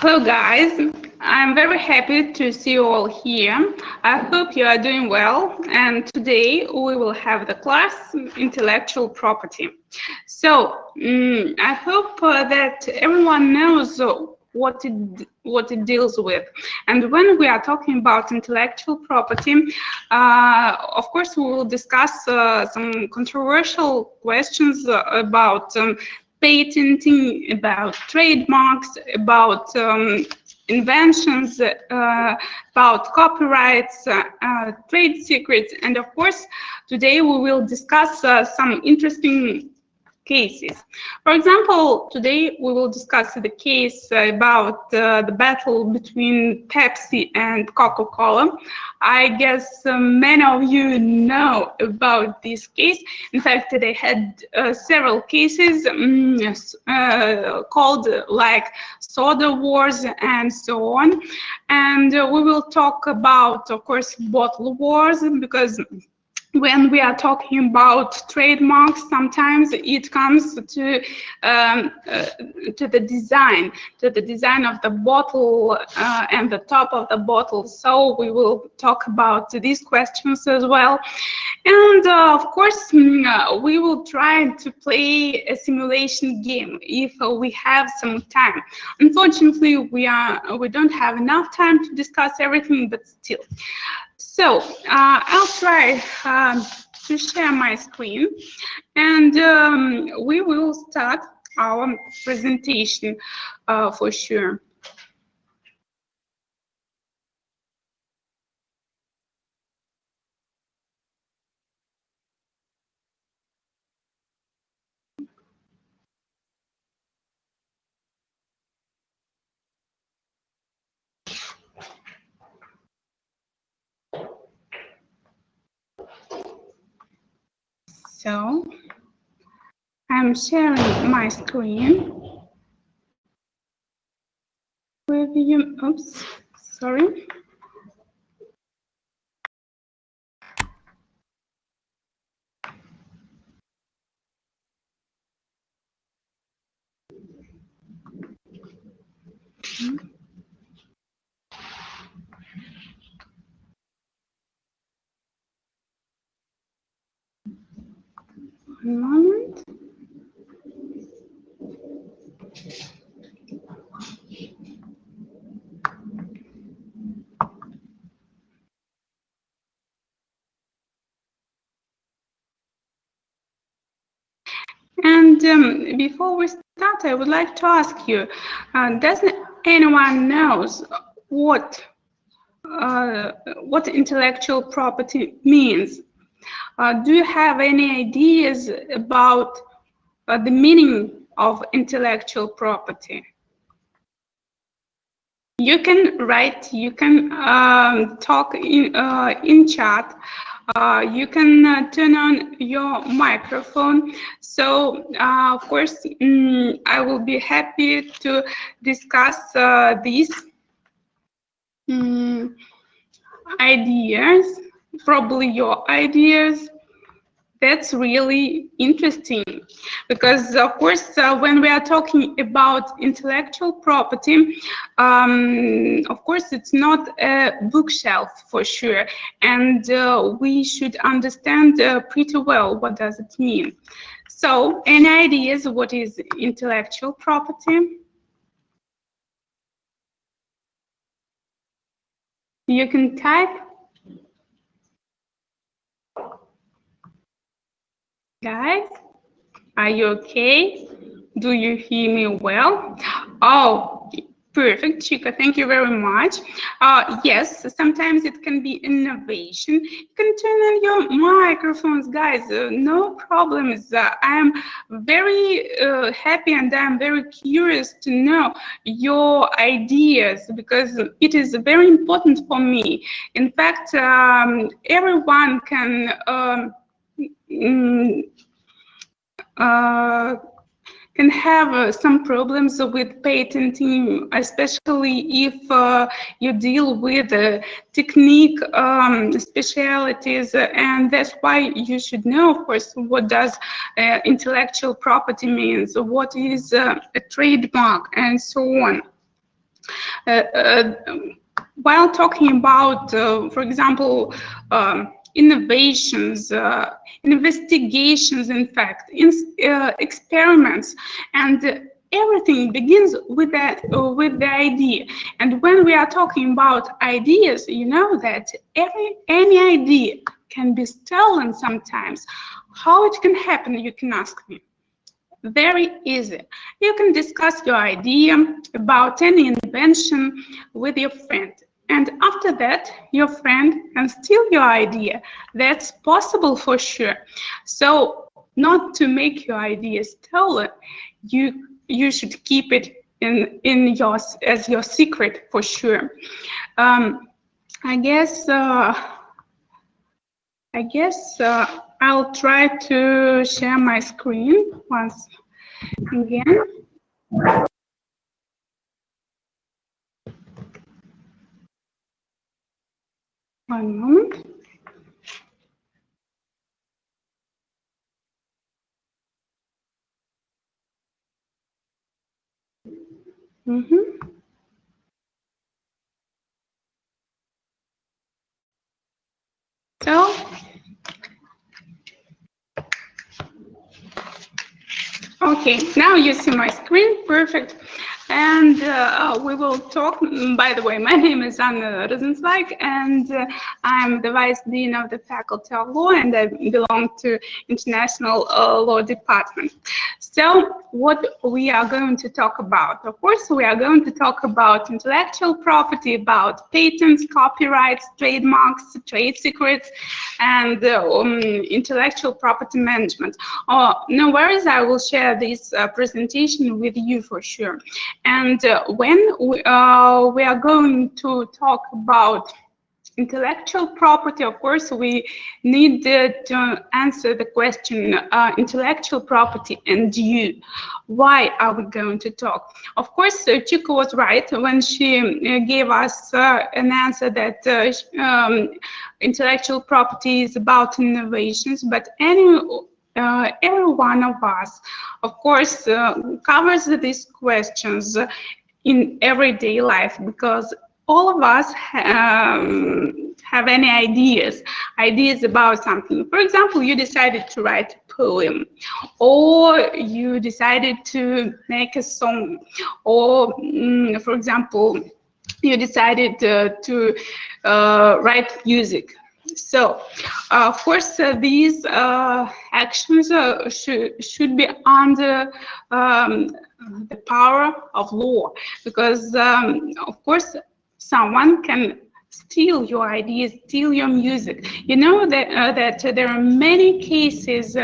Hello guys, I'm very happy to see you all here. I hope you are doing well, and today we will have the class Intellectual Property. So I hope that everyone knows what it deals with. And when we are talking about intellectual property, of course we will discuss some controversial questions about patenting, about trademarks, about inventions, about copyrights, trade secrets, and of course, today we will discuss some interesting cases. For example, today we will discuss the case about the battle between Pepsi and Coca-Cola. I guess many of you know about this case. In fact, they had several cases called like soda wars and so on. And we will talk about, of course, bottle wars, because when we are talking about trademarks, sometimes it comes to the design of the bottle and the top of the bottle. So we will talk about these questions as well. And of course, we will try to play a simulation game if we have some time. Unfortunately, we don't have enough time to discuss everything, but still. So I'll try to share my screen, and we will start our presentation for sure. So I'm sharing my screen with you. Oops, sorry. One moment. And before we start, I would like to ask you, does anyone knows what intellectual property means? Do you have any ideas about the meaning of intellectual property? You can write, you can talk in chat, you can turn on your microphone. So, of course, I will be happy to discuss these ideas, probably your ideas. That's really interesting, because of course, when we are talking about intellectual property, of course, it's not a bookshelf for sure, and we should understand pretty well what does it mean. So, any ideas what is intellectual property? You can type. Guys, are you okay? Do you hear me well? Oh, perfect, Chica. Thank you very much. Yes, sometimes it can be innovation. You can turn on your microphones, guys. No problems. I'm very happy, and I'm very curious to know your ideas, because it is very important for me. In fact, everyone can have some problems with patenting, especially if you deal with technique specialities, and that's why you should know, of course, what does intellectual property means, what is a trademark, and so on. While talking about, for example, innovations, investigations, in fact, experiments, and everything begins with the idea. And when we are talking about ideas, you know that any idea can be stolen sometimes. How it can happen, you can ask me. Very easy. You can discuss your idea about any invention with your friend. And after that, your friend can steal your idea. That's possible for sure. So, not to make your idea stolen, you should keep it as your secret for sure. I guess I'll try to share my screen once again. One moment. So, okay, now you see my screen, perfect. And we will talk, by the way, my name is Anna Rosenzweig, and I'm the Vice Dean of the Faculty of Law, and I belong to International Law Department. So what we are going to talk about? Of course, we are going to talk about intellectual property, about patents, copyrights, trademarks, trade secrets, and intellectual property management. No worries, I will share this presentation with you for sure. And when we are going to talk about intellectual property, of course, we need to answer the question, intellectual property and you. Why are we going to talk? Of course, Chico was right when she gave us an answer that intellectual property is about innovations, but every one of us, of course, covers these questions in everyday life, because all of us have any ideas about something. For example, you decided to write a poem, or you decided to make a song, or for example, you decided to write music. So, of course, these actions should be under the power of law, because, of course, someone can steal your ideas, steal your music. You know that there are many cases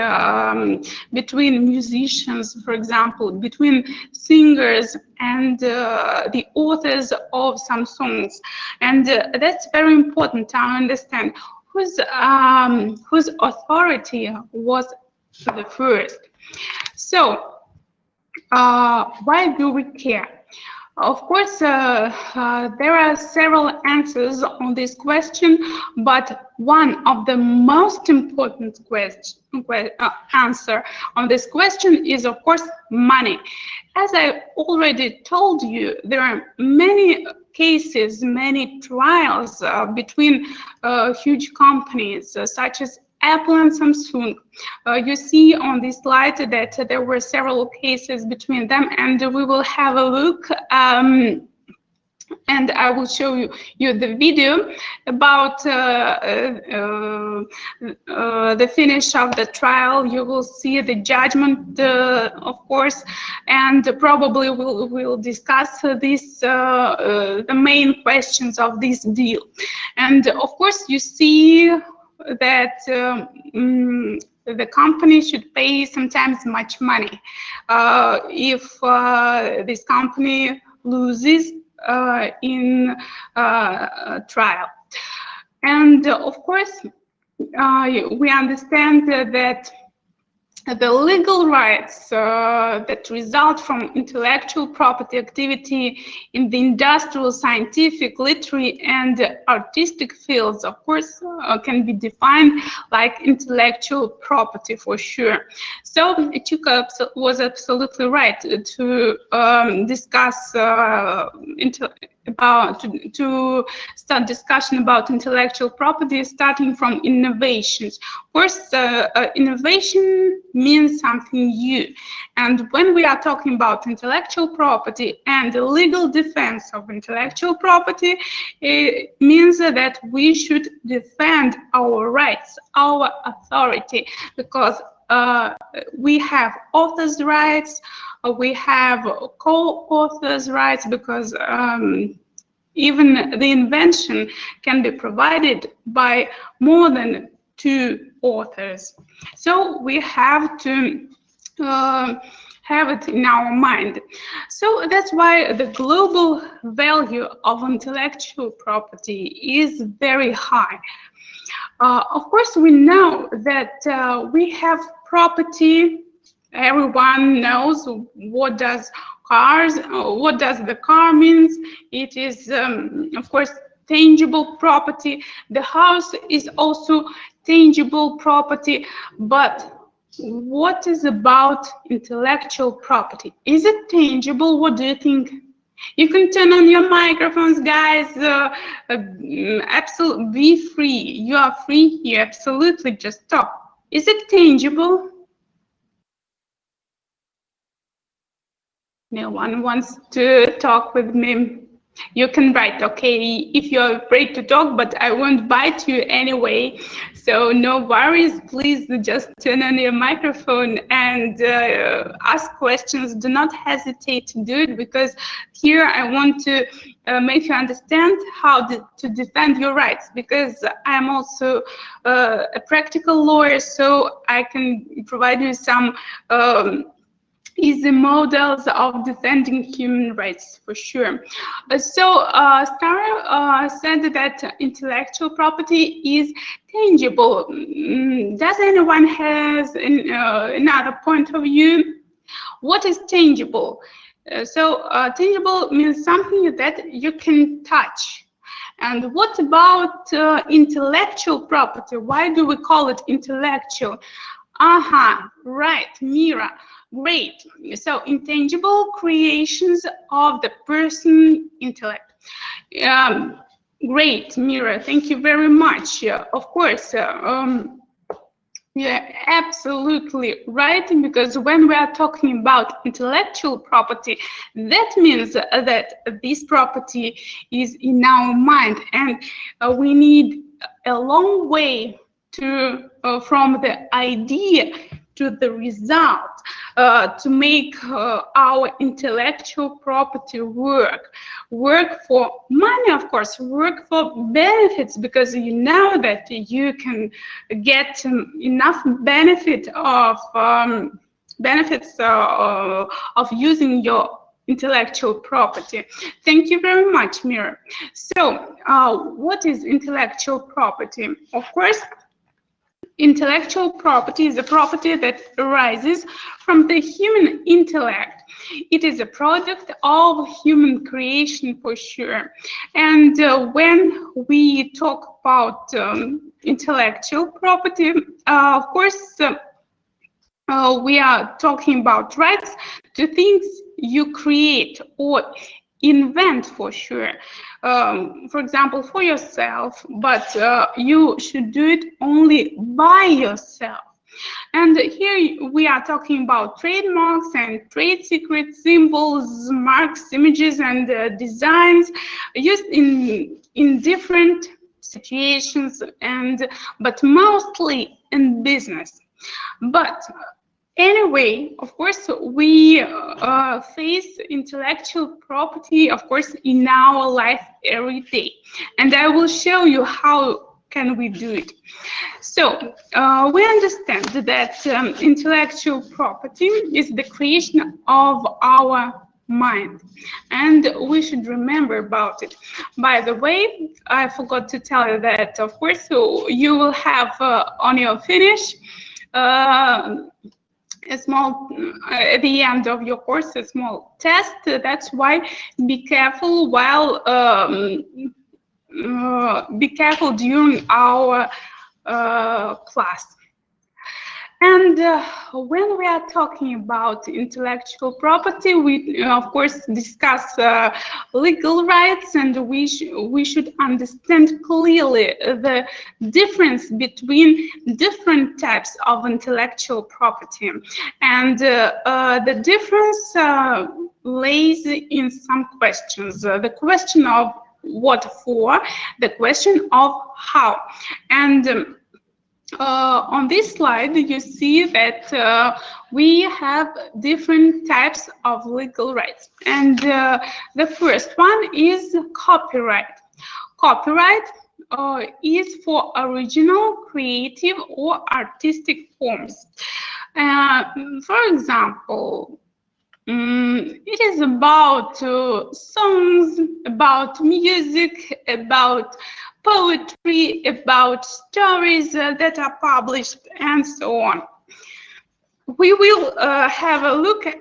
between musicians, for example, between singers and the authors of some songs, and that's very important to understand whose authority was the first. So, why do we care? Of course, there are several answers on this question, but one of the most important answer on this question is, of course, money. As I already told you, there are many cases, many trials between huge companies such as Apple and Samsung. You see on this slide that there were several cases between them, and we will have a look, and I will show you the video about the finish of the trial. You will see the judgment, of course, and probably we'll discuss this, the main questions of this deal. And of course, you see that the company should pay sometimes much money if this company loses in trial. And of course, we understand that the legal rights that result from intellectual property activity in the industrial, scientific, literary, and artistic fields, of course, can be defined like intellectual property for sure. So Chuka was absolutely right to discuss to start discussion about intellectual property, starting from innovations. Of course, innovation means something new, and when we are talking about intellectual property and the legal defense of intellectual property, it means that we should defend our rights, our authority, because we have authors' rights, we have co-authors' rights, because even the invention can be provided by more than two authors. So we have to have it in our mind. So that's why the global value of intellectual property is very high. Of course, we know that we have property. Everyone knows what does the car means. It is, of course, tangible property. The house is also tangible property. But what is about intellectual property? Is it tangible? What do you think? You can turn on your microphones, guys. Absolutely, be free. You are free here. Absolutely, just talk. Is it tangible? No one wants to talk with me. You can write, okay, if you're afraid to talk, but I won't bite you anyway. So no worries, please just turn on your microphone and ask questions. Do not hesitate to do it, because here I want to make you understand how to defend your rights, because I'm also a practical lawyer, so I can provide you some easy models of defending human rights for sure. Starr said that intellectual property is tangible. Does anyone has another point of view? What is tangible? Tangible means something that you can touch. And what about intellectual property? Why do we call it intellectual? Right, Mira. Great. So intangible creations of the person intellect. Great, Mira. Thank you very much. Of course, you're absolutely right, because when we are talking about intellectual property, that means that this property is in our mind, and we need a long way to from the idea to the result to make our intellectual property work for money, of course, work for benefits, because you know that you can get enough benefit of using your intellectual property. Thank you very much, Mira. So what is intellectual property? Of course, intellectual property is a property that arises from the human intellect. It is a product of human creation for sure. And when we talk about intellectual property, of course, we are talking about rights to things you create or invent for sure. For example, for yourself, but you should do it only by yourself. And here we are talking about trademarks and trade secrets, symbols, marks, images, and designs used in different situations, but mostly in business. But anyway, of course, we face intellectual property, of course, in our life every day. And I will show you how can we do it. So we understand that intellectual property is the creation of our mind, and we should remember about it. By the way, I forgot to tell you that, of course, you will have on your finish at the end of your course, a small test. That's why be careful while be careful during our class. And when we are talking about intellectual property, we of course discuss legal rights, and we should understand clearly the difference between different types of intellectual property. And the difference lays in some questions. The question of what for, the question of how. And on this slide, you see that we have different types of legal rights. And the first one is copyright. Copyright is for original, creative, or artistic forms. For example, it is about songs, about music, about poetry, about stories that are published, and so on. We will have a look at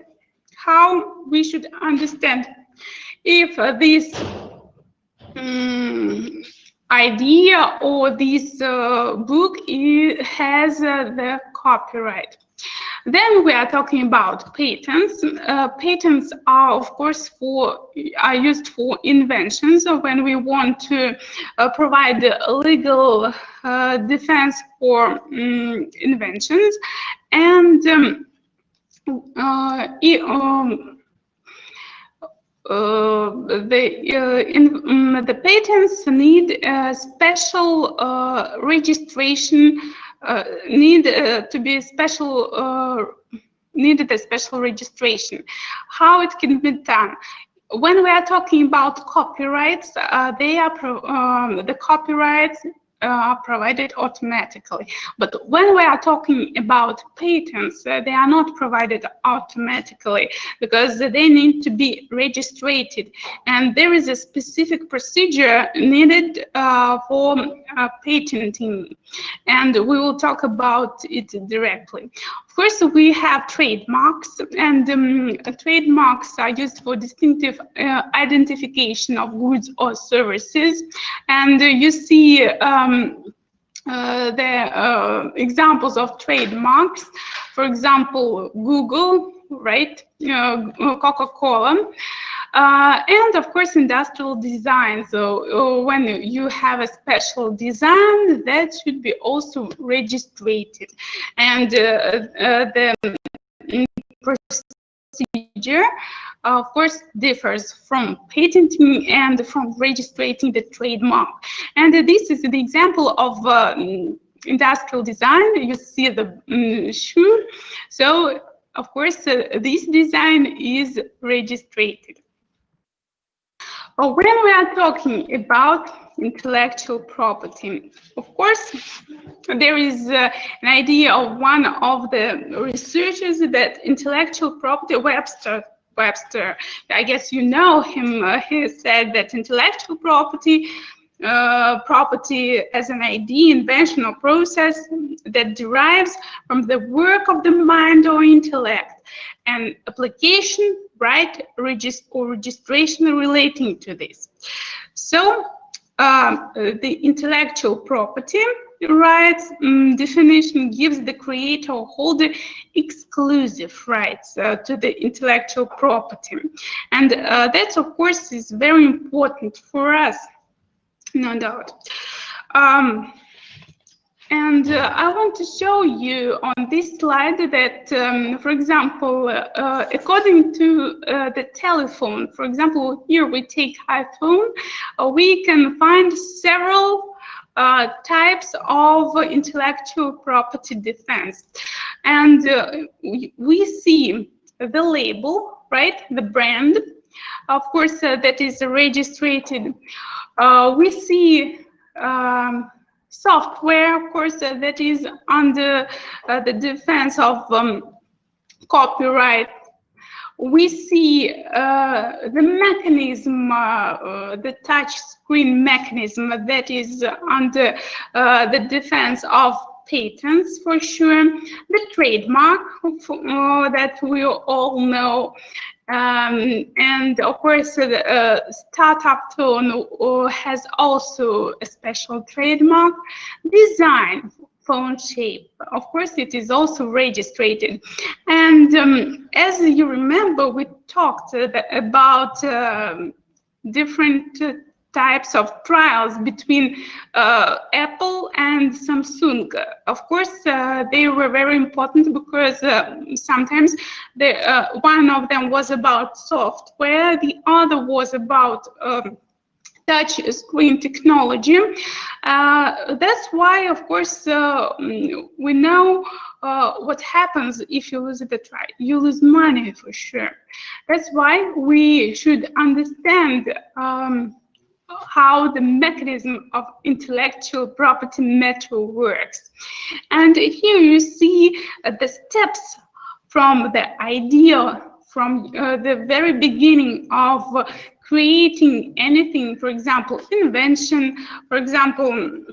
how we should understand if this idea or this book has the copyright. Then we are talking about patents. Patents are, of course, used for inventions. So when we want to provide a legal defense for inventions, and the patents need a special registration. Needed a special registration. How it can be done? When we are talking about copyrights, the copyrights are provided automatically. But when we are talking about patents, they are not provided automatically because they need to be registered, and there is a specific procedure needed for patenting, and we will talk about it directly. First, we have trademarks, and trademarks are used for distinctive identification of goods or services. And you see the examples of trademarks. For example, Google, right? Coca-Cola. And of course, industrial design. So when you have a special design, that should be also registered. And the procedure, of course, differs from patenting and from registering the trademark. And this is the example of industrial design. You see the shoe. So, of course, this design is registered. When we are talking about intellectual property, of course, there is an idea of one of the researchers that intellectual property, Webster, I guess you know him, he said that intellectual property as an idea, invention, or process that derives from the work of the mind or intellect, and application, right, or registration relating to this. So the intellectual property rights definition gives the creator or holder exclusive rights to the intellectual property, and that, of course, is very important for us, no doubt. And I want to show you on this slide that, for example, according to the telephone, for example, here we take iPhone, we can find several types of intellectual property defense. And we see the label, right, the brand, of course, that is registered. We see software, of course, that is under the defense of copyright. We see the mechanism, the touch screen mechanism that is under the defense of patents for sure, the trademark that we all know, and of course the startup tone has also a special trademark. Design, phone shape, of course it is also registered. And as you remember, we talked about different types of trials between Apple and Samsung. Of course, they were very important because sometimes one of them was about software, the other was about touch screen technology. That's why, of course, we know what happens if you lose the trial. You lose money for sure. That's why we should understand how the mechanism of intellectual property matter works. And here you see the steps from the idea, from the very beginning of creating anything, for example, invention, for example,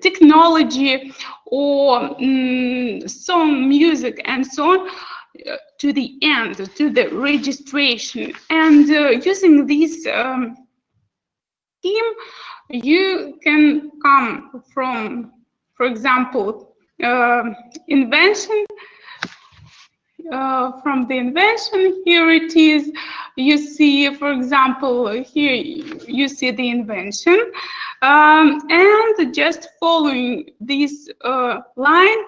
technology, or song, music, and so on, to the end, to the registration. And using this scheme, you can come from, for example, invention. From the invention, here it is. You see, for example, here you see the invention, and just following this line,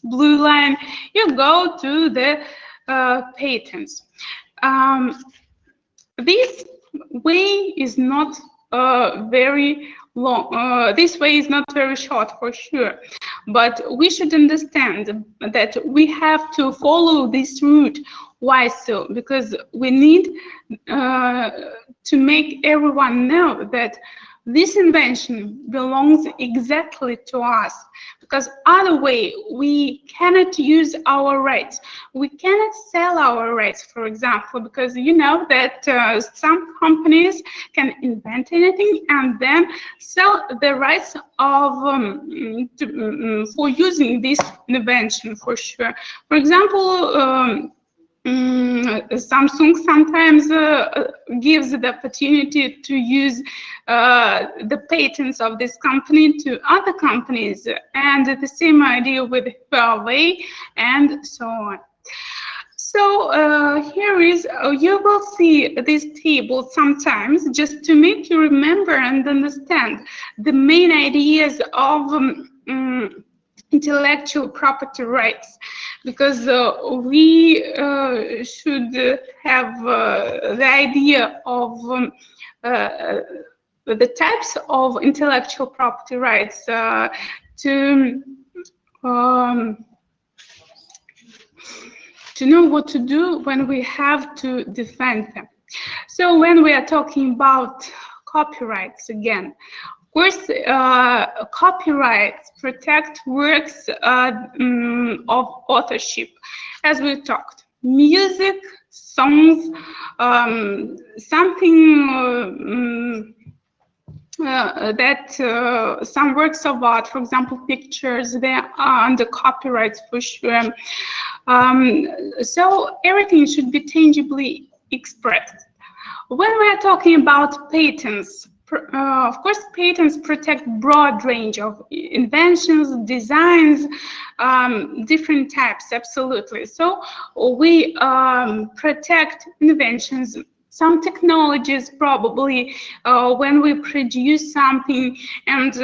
blue line, you go to the patents. This way is not very long. This way is not very short for sure, but we should understand that we have to follow this route. Why so? Because we need to make everyone know that this invention belongs exactly to us, because other way we cannot use our rights. We cannot sell our rights, for example, because you know that some companies can invent anything and then sell the rights of for using this invention for sure. For example, Samsung sometimes gives the opportunity to use the patents of this company to other companies, and the same idea with Huawei and so on. So here is, you will see this table sometimes just to make you remember and understand the main ideas of intellectual property rights, because we should have the idea of the types of intellectual property rights to know what to do when we have to defend them. So when we are talking about copyrights again, of course, copyrights protect works of authorship, as we talked. Music, songs, something that some works of art, for example, pictures, they are under copyrights for sure. So everything should be tangibly expressed. When we are talking about patents, of course, patents protect broad range of inventions, designs, different types, absolutely. So we protect inventions, some technologies probably when we produce something. And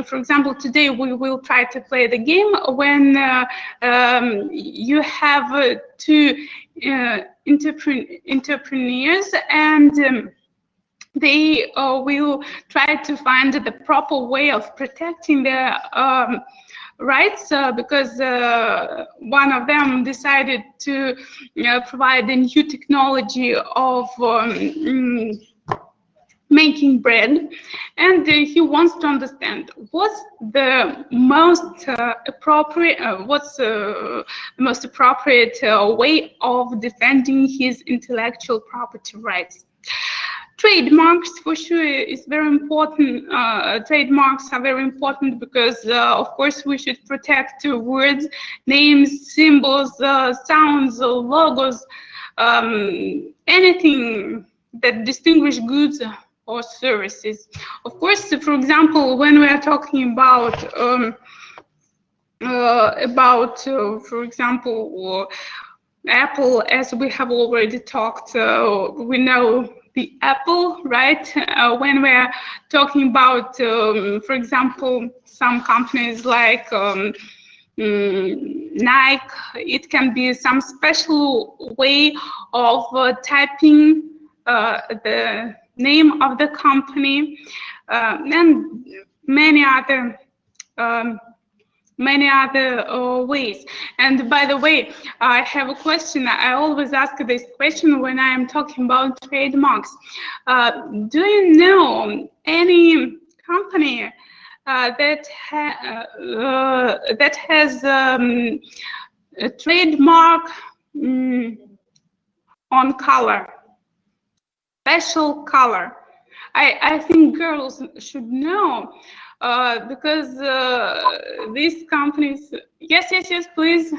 for example, today we will try to play the game when you have two entrepreneurs, and they will try to find the proper way of protecting their rights, because one of them decided to provide a new technology of making bread, and he wants to understand what's the most appropriate way of defending his intellectual property rights. Trademarks for sure is very important. Trademarks are very important because, of course, we should protect words, names, symbols, sounds, logos, anything that distinguish goods or services. Of course, for example, when we are talking about for example, Apple, as we have already talked, we know the Apple, right? When we're talking about, for example, some companies like Nike, it can be some special way of typing the name of the company, and many other ways. And by the way, I have a question. I always ask this question when I am talking about trademarks. Do you know any company that has a trademark on color, special color? I think girls should know. Because these companies, yes, please.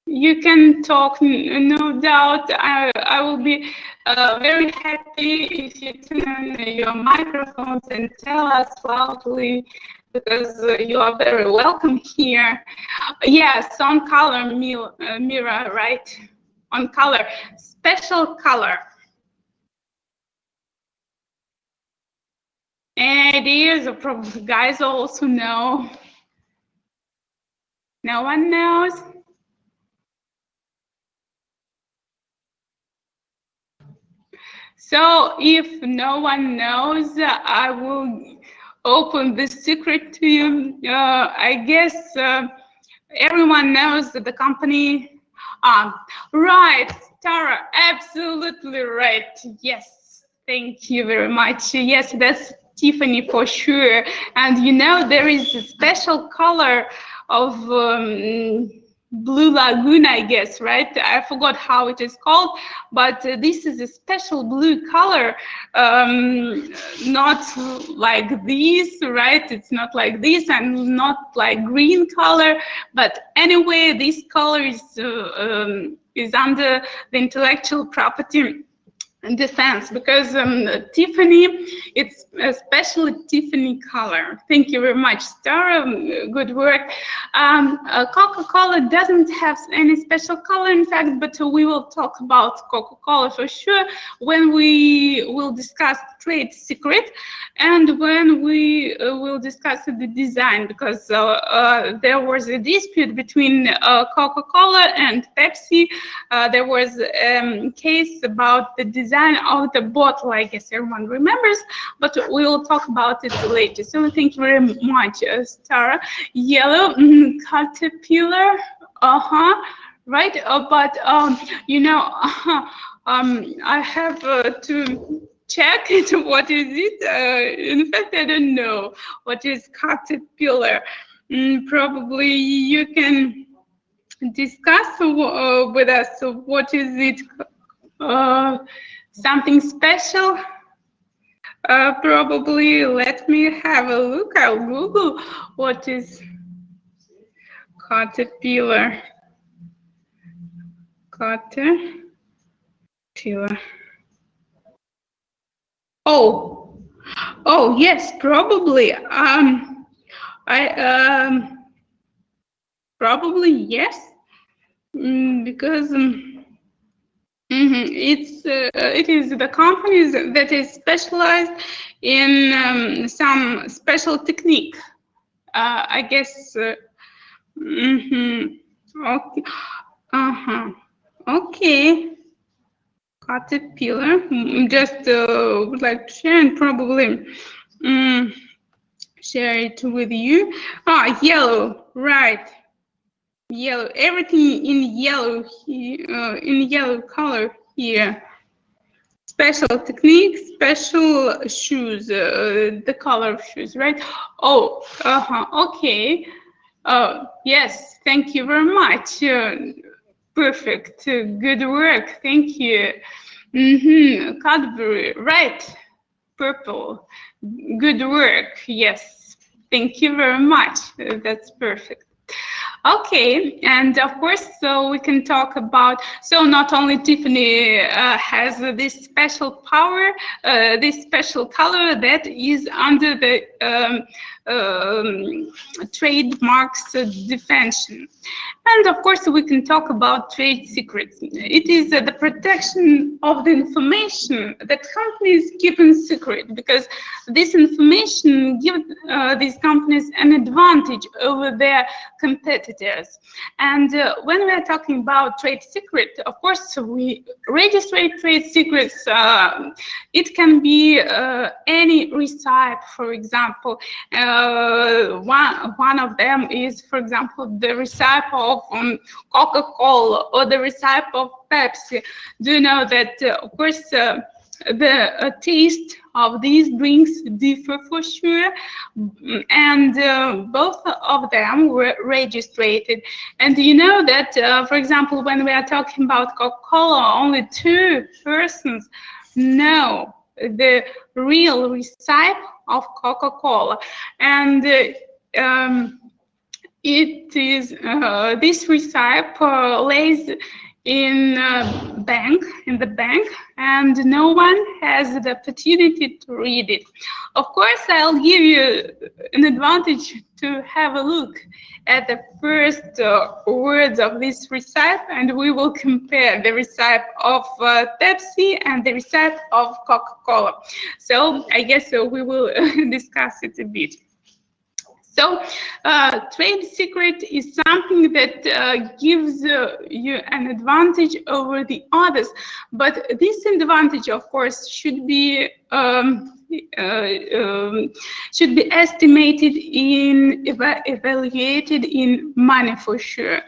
You can talk, no doubt. I will be very happy if you turn on your microphones and tell us loudly, because you are very welcome here. Yes, on color, Mira, right? On color, special color. Any ideas? Or probably guys also know. No one knows. So if no one knows, I will open the secret to you. I guess everyone knows that the company. Right, Tara, absolutely right. Yes, thank you very much. Yes, that's Tiffany for sure. And you know, there is a special color of Blue Lagoon, I guess, right? I forgot how it is called, but this is a special blue color, not like this, right? It's not like this and not like green color, but anyway, this color is under the intellectual property defense, because Tiffany, it's especially Tiffany color. Thank you very much, Star. Good work. Coca-Cola doesn't have any special color, in fact, but we will talk about Coca-Cola for sure when we will discuss trade secret and when we will discuss the design, because there was a dispute between Coca-Cola and Pepsi. There was a case about the design of the bottle, I guess everyone remembers, but we will talk about it later. So thank you very much, Stara. Yellow, caterpillar, right? But you know, I have to check it. What is it? In fact, I don't know what is caterpillar. Probably you can discuss with us what is it. Something special? Probably, let me have a look. I'll Google what is caterpillar. Caterpillar. Oh, yes, probably. Probably yes, because. It is the companies that is specialized in some special technique. I guess. Okay. Okay. Caterpillar. Just would like to share and probably share it with you. Yellow. Right. Yellow, everything in yellow, in yellow color here. Special technique, special shoes, the color of shoes, right? Oh, okay. Yes, thank you very much. Perfect, good work, thank you. Cadbury, right. Purple. Good work. Yes. Thank you very much. That's perfect. Okay, and of course, so we can talk about, so not only Tiffany has this special power, this special color that is under the trademarks defension. And of course, we can talk about trade secrets. It is the protection of the information that companies keep in secret, because this information gives these companies an advantage over their competitors. And when we are talking about trade secret, of course, we register trade secrets. It can be any recipe, for example. One of them is, for example, the recipe of Coca-Cola or the recipe of Pepsi. Do you know that, of course, the taste of these drinks differ for sure, and both of them were registered. And you know that, for example, when we are talking about Coca-Cola, only 2 persons know the real recipe of Coca-Cola, and it is this recipe lays in the bank, and no one has the opportunity to read it. Of course, I'll give you an advantage to have a look at the first words of this recipe, and we will compare the recipe of Pepsi and the recipe of Coca-Cola. So I guess we will discuss it a bit. So trade secret is something that gives you an advantage over the others, but this advantage, of course, should be estimated in, evaluated in money for sure.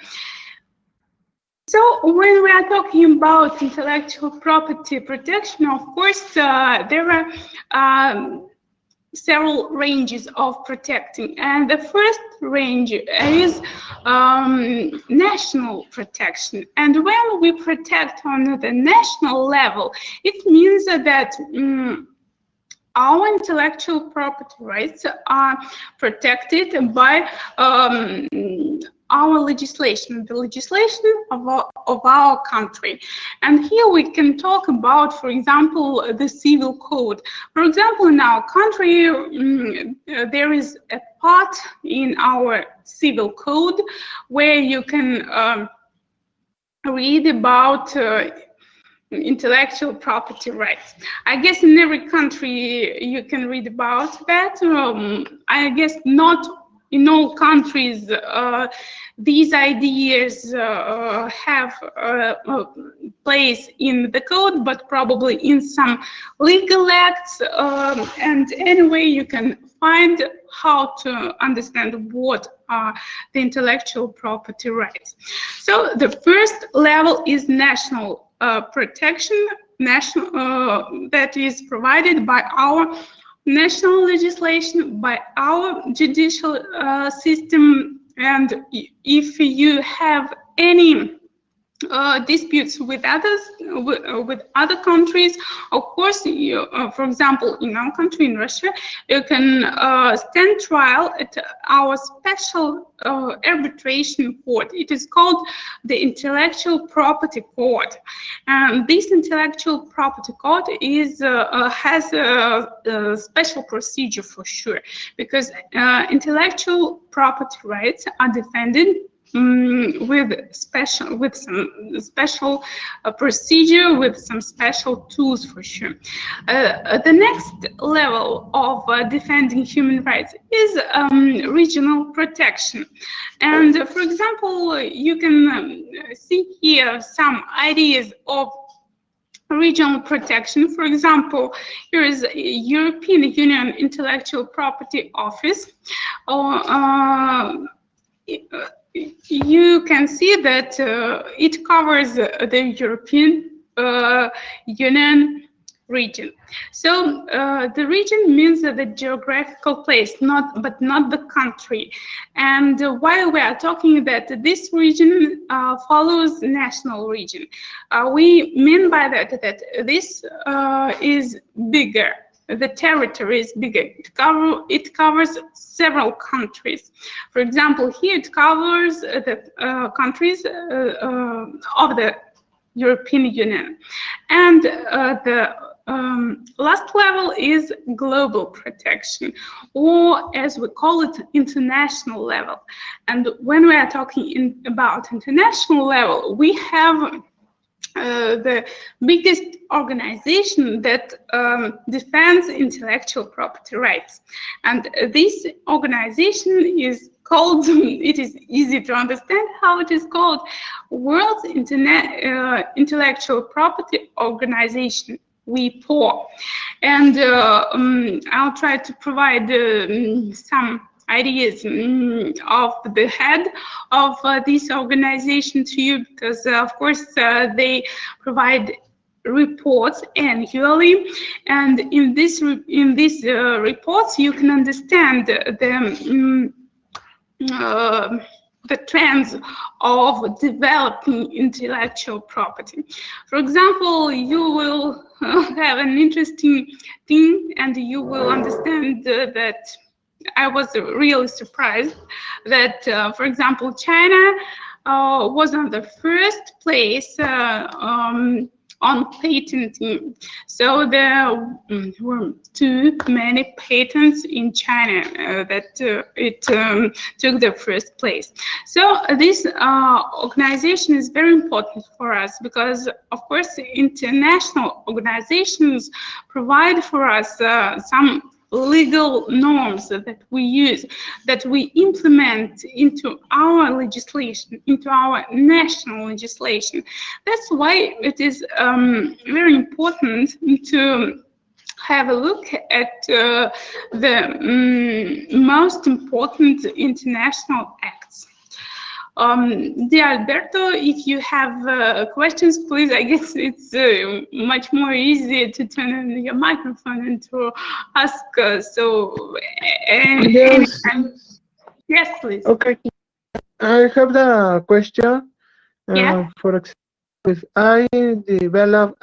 So when we are talking about intellectual property protection, of course, there are several ranges of protecting, and the first range is national protection. And when we protect on the national level, it means that our intellectual property rights are protected by our legislation, the legislation of our country. And here we can talk about, for example, the civil code. For example, in our country, there is a part in our civil code where you can read about intellectual property rights. I guess in every country you can read about that. I guess not in all countries these ideas have a place in the code, but probably in some legal acts. And anyway, you can find how to understand what are the intellectual property rights. So the first level is national protection, that is provided by our national legislation, by our judicial system. And if you have any disputes with others, with other countries, of course, you, for example, in our country, in Russia, you can stand trial at our special arbitration court. It is called the Intellectual Property Court, and this Intellectual Property Court is has a special procedure for sure, because intellectual property rights are defended with some special procedure, with some special tools for sure. The next level of defending human rights is regional protection. And for example, you can see here some ideas of regional protection. For example, here is a European Union Intellectual Property Office. You can see that it covers the European Union region. So the region means the geographical place, but not the country. And while we are talking that this region follows national region, we mean by that this is bigger. The territory is bigger. It covers several countries. For example, here it covers the countries of the European Union. And the last level is global protection, or as we call it, international level. And when we are talking about international level, we have the biggest organization that defends intellectual property rights. And this organization is called, it is easy to understand how it is called, World Intellectual Property Organization, WIPO. And I'll try to provide some ideas of the head of this organization to you, because of course they provide reports annually, and in these reports you can understand the trends of developing intellectual property. For example, you will have an interesting thing, and you will understand that I was really surprised that, for example, China was on the first place on patenting. So there were too many patents in China that it took the first place. So this organization is very important for us because, of course, international organizations provide for us some legal norms that we use, that we implement into our legislation, into our national legislation. That's why it is very important to have a look at the most important international acts. Dear Alberto, if you have questions, please, I guess it's much more easy to turn on your microphone and to ask. Yes. Yes, please. Okay. I have the question. Yeah. For example, if I develop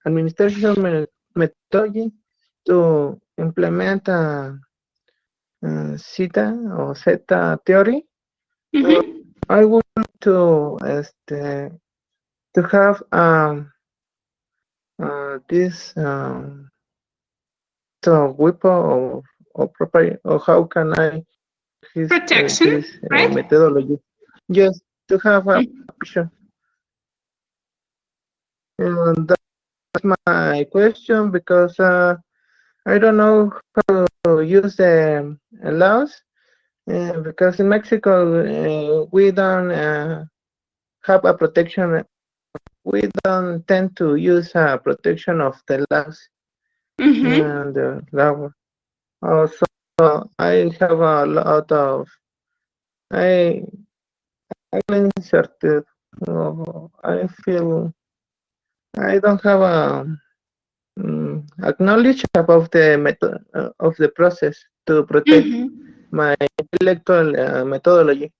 administration methodology to implement zeta or zeta theory, I want to have this so WIPO or property, or how can I use protection, this right? methodology? Yes, to have a option. And that's my question, because I don't know how to use the laws, because in Mexico we don't have a protection. We don't tend to use a protection of the laws and the law. Also, I have a lot of I'm inserted. I feel I don't have a acknowledge about the method of the process to protect my intellectual methodology.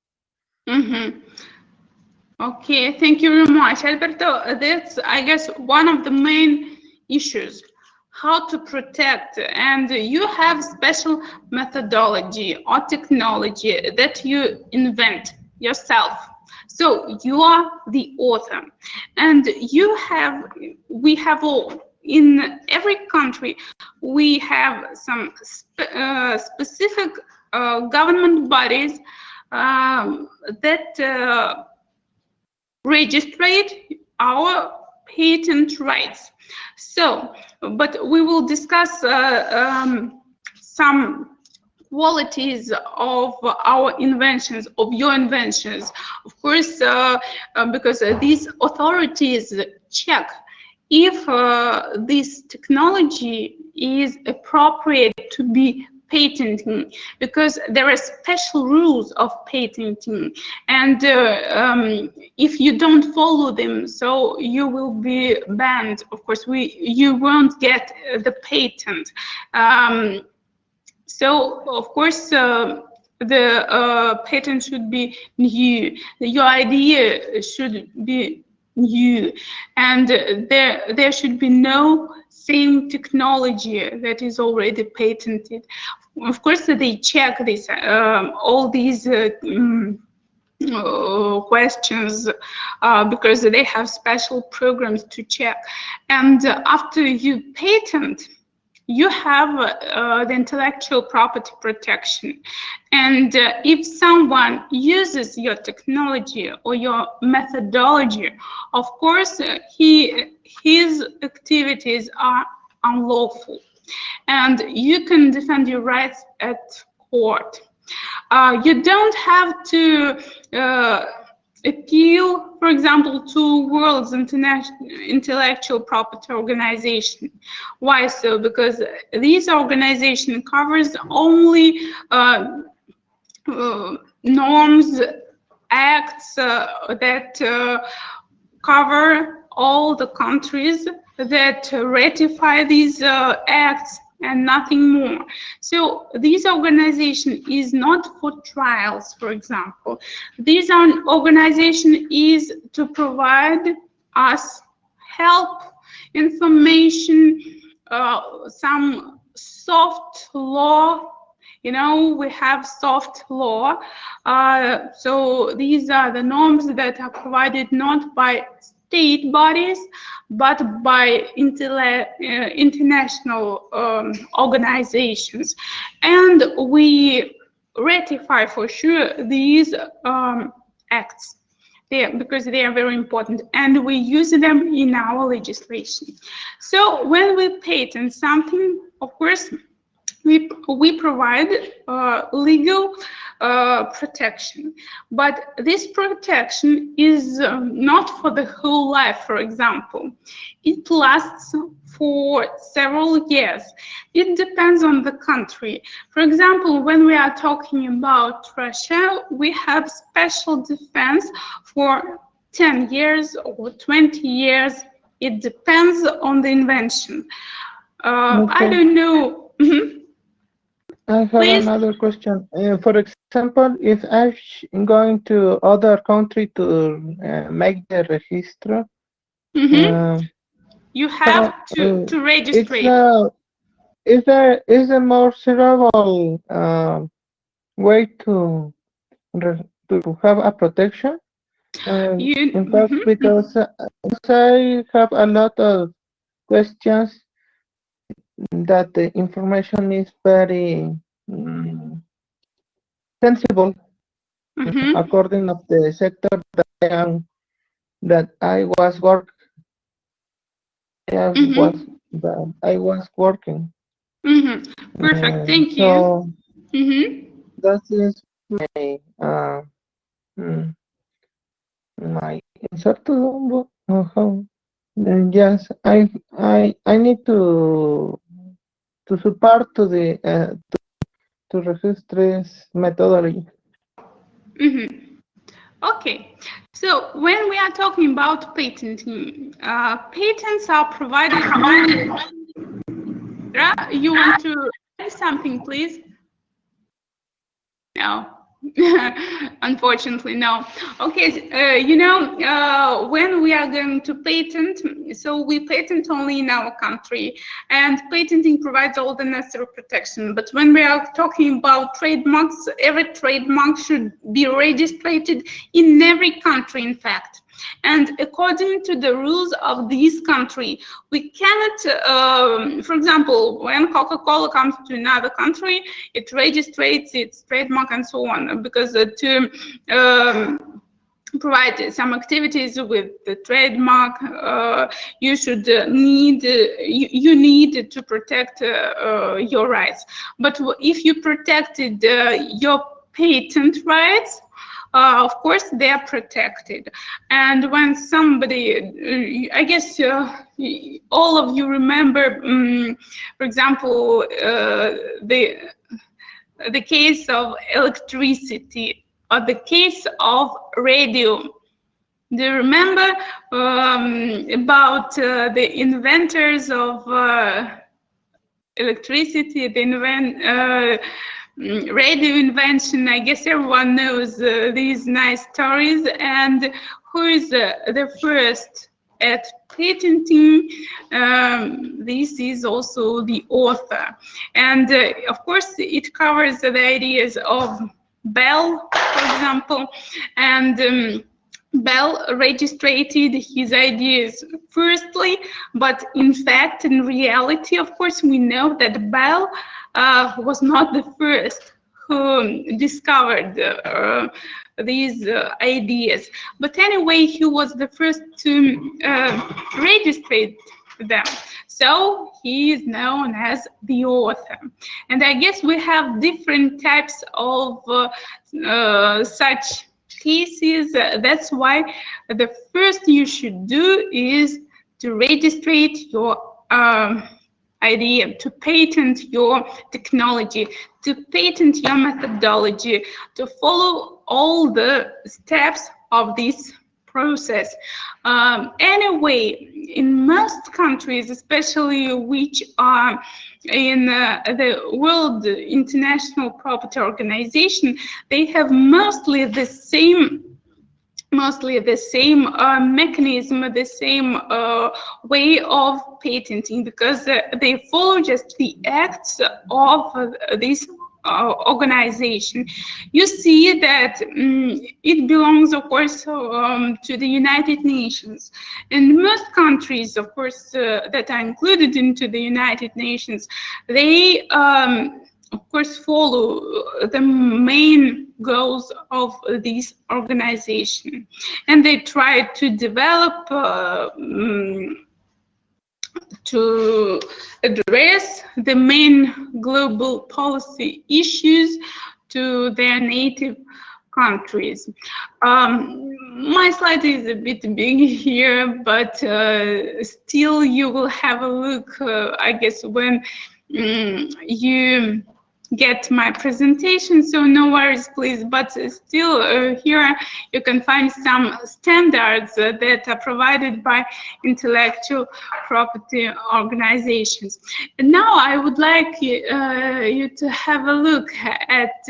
Okay, thank you very much, Alberto. That's, I guess, one of the main issues, how to protect. And you have special methodology or technology that you invent yourself. So you are the author, and we have all, in every country, we have some specific government bodies that registrate our patent rights. So, but we will discuss some qualities of our inventions, of your inventions. Of course, because these authorities check if this technology is appropriate to be patenting, because there are special rules of patenting, and if you don't follow them, so you will be banned. Of course, you won't get the patent. So of course the patent should be new, your idea should be new, and there should be no same technology that is already patented. Of course, they check this, all these questions, because they have special programs to check. And after you patent, you have the intellectual property protection. And if someone uses your technology or your methodology, of course, his activities are unlawful. And you can defend your rights at court. You don't have to appeal, for example, to World's Intellectual Property Organization. Why so? Because this organization covers only norms, acts that cover all the countries that ratify these acts, and nothing more. So this organization is not for trials, for example. This organization is to provide us help, information, some soft law. You know, we have soft law. So these are the norms that are provided not by state bodies, but by international organizations. And we ratify for sure these acts because they are very important, and we use them in our legislation. So when we patent something, of course, we provide legal protection, but this protection is not for the whole life. For example, it lasts for several years. It depends on the country. For example, when we are talking about Russia, we have special defense for 10 years or 20 years. It depends on the invention. Okay. I don't know. I have Please. another question. For example, if I'm going to other country to make the register, you have to register it. Is a more suitable way to have a protection? In fact, because I have a lot of questions that the information is very sensible, according of the sector that I was working. Perfect, thank you. So that is my answer to how. Yes, I need to support to the to register methodology. Okay, so when we are talking about patenting, patents are provided. You want to say something, please? No. Unfortunately, no. Okay, you know, when we are going to patent, so we patent only in our country, and patenting provides all the necessary protection. But when we are talking about trademarks, every trademark should be registered in every country, in fact. And according to the rules of this country, we cannot, for example, when Coca-Cola comes to another country, it registers its trademark and so on, because to provide some activities with the trademark, you should need to protect your rights. But if you protected your patent rights, of course, they are protected. And when somebody, I guess all of you remember, for example, the case of electricity or the case of radio. Do you remember about the inventors of electricity, the radio invention? I guess everyone knows these nice stories. And who is the first at patenting? This is also the author. And of course, it covers the ideas of Bell, for example, and Bell registered his ideas firstly, but in fact, in reality, of course, we know that Bell was not the first who discovered these ideas. But anyway, he was the first to register them. So he is known as the author. And I guess we have different types of such cases. That's why the first you should do is to register your idea, to patent your technology, to patent your methodology, to follow all the steps of this process. Anyway, in most countries, especially which are in the World International Property Organization, they have mostly the same mechanism, the same way of patenting, because they follow just the acts of this organization. You see that it belongs, of course, to the United Nations. And most countries, of course, that are included into the United Nations, they of course, follow the main goals of this organization. And they try to develop, to address the main global policy issues to their native countries. My slide is a bit big here, but still you will have a look, I guess, when you get my presentation, so no worries, please. But still, here you can find some standards that are provided by intellectual property organizations. And now I would like you to have a look at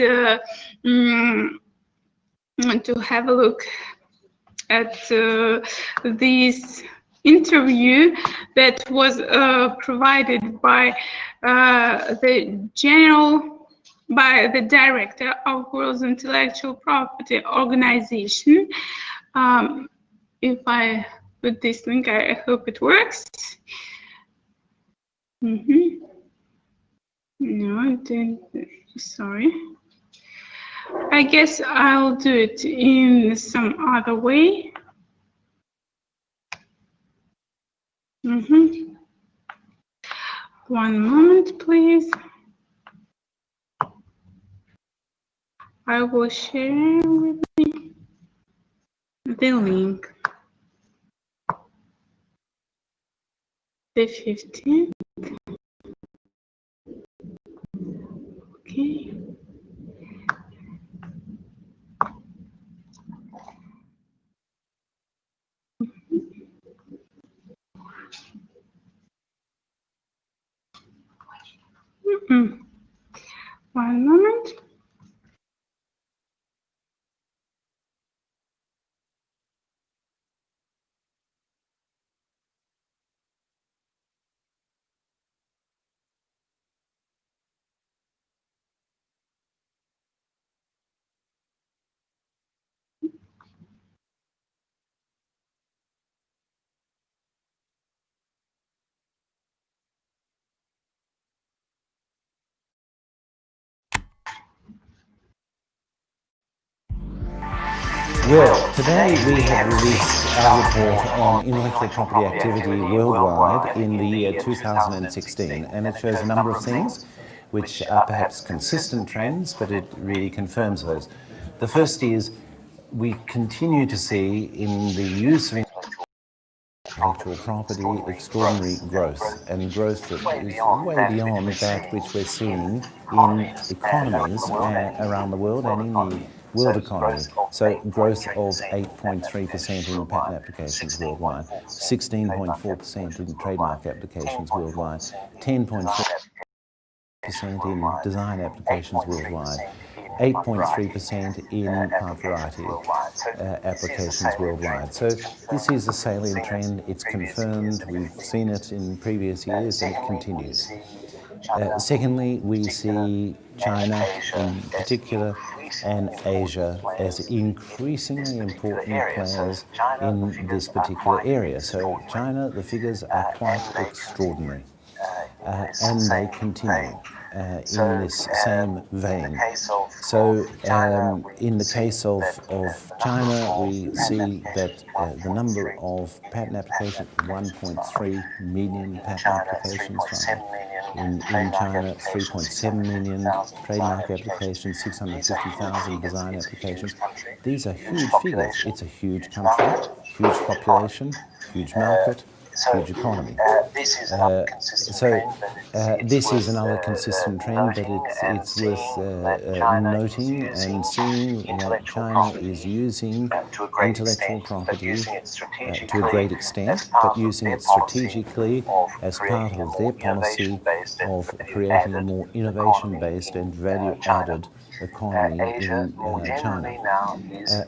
this interview that was provided by the director of World Intellectual Property Organization. If I put this link, I hope it works. No, it didn't. Sorry. I guess I'll do it in some other way. One moment, please. I will share with you the link. The 15th. Okay. One moment. Well, today we have released our report on intellectual property activity worldwide in the year 2016, and it shows a number of things which are perhaps consistent trends, but it really confirms those. The first is we continue to see in the use of intellectual property, extraordinary growth, and growth that is way beyond that which we're seeing in economies around the world and in the world economy. So growth of 8.3% in patent applications worldwide, 16.4% in trademark applications worldwide, 10.4% in design applications worldwide, 8.3% in plant variety applications worldwide. So this is a salient trend. It's confirmed. We've seen it in previous years and it continues. Secondly, we see China in particular and Asia as increasingly important players in this particular area. So China, the figures are quite extraordinary, and they continue in this same vein. So in the case of China, we see that the number of patent applications, 1.3 million patent applications in China, 3.7 million trademark applications, 650,000 design applications. These are huge figures. It's a huge country, huge population, huge market, huge economy. This is another consistent trend, but it's worth noting and seeing that China is using intellectual property to a great extent, but using it strategically as part of their policy of creating a more innovation-based and value-added economy in China.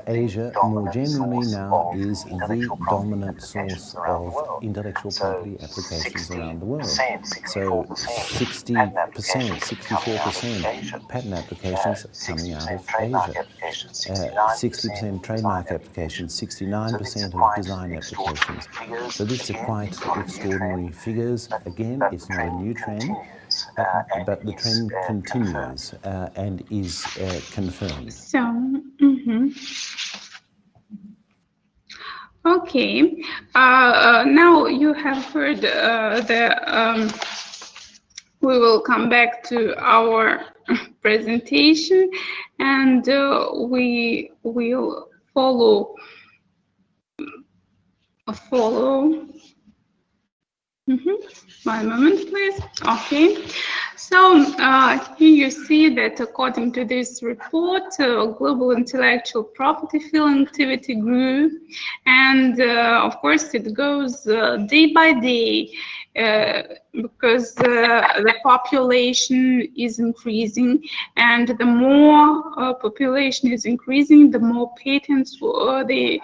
Asia, more generally now, is the dominant source of intellectual property applications around the world. So 60%, 64% patent applications coming out of Asia. 60% trademark applications, 69% of design applications. So these are quite extraordinary figures. Again, it's not a new trend, but the trend continues and is confirmed. So, okay. Now you have heard we will come back to our presentation, and we will follow. One moment, please. Okay. So here you see that according to this report, global intellectual property field activity grew, and of course it goes day by day because the population is increasing, and the more population is increasing, the more patents they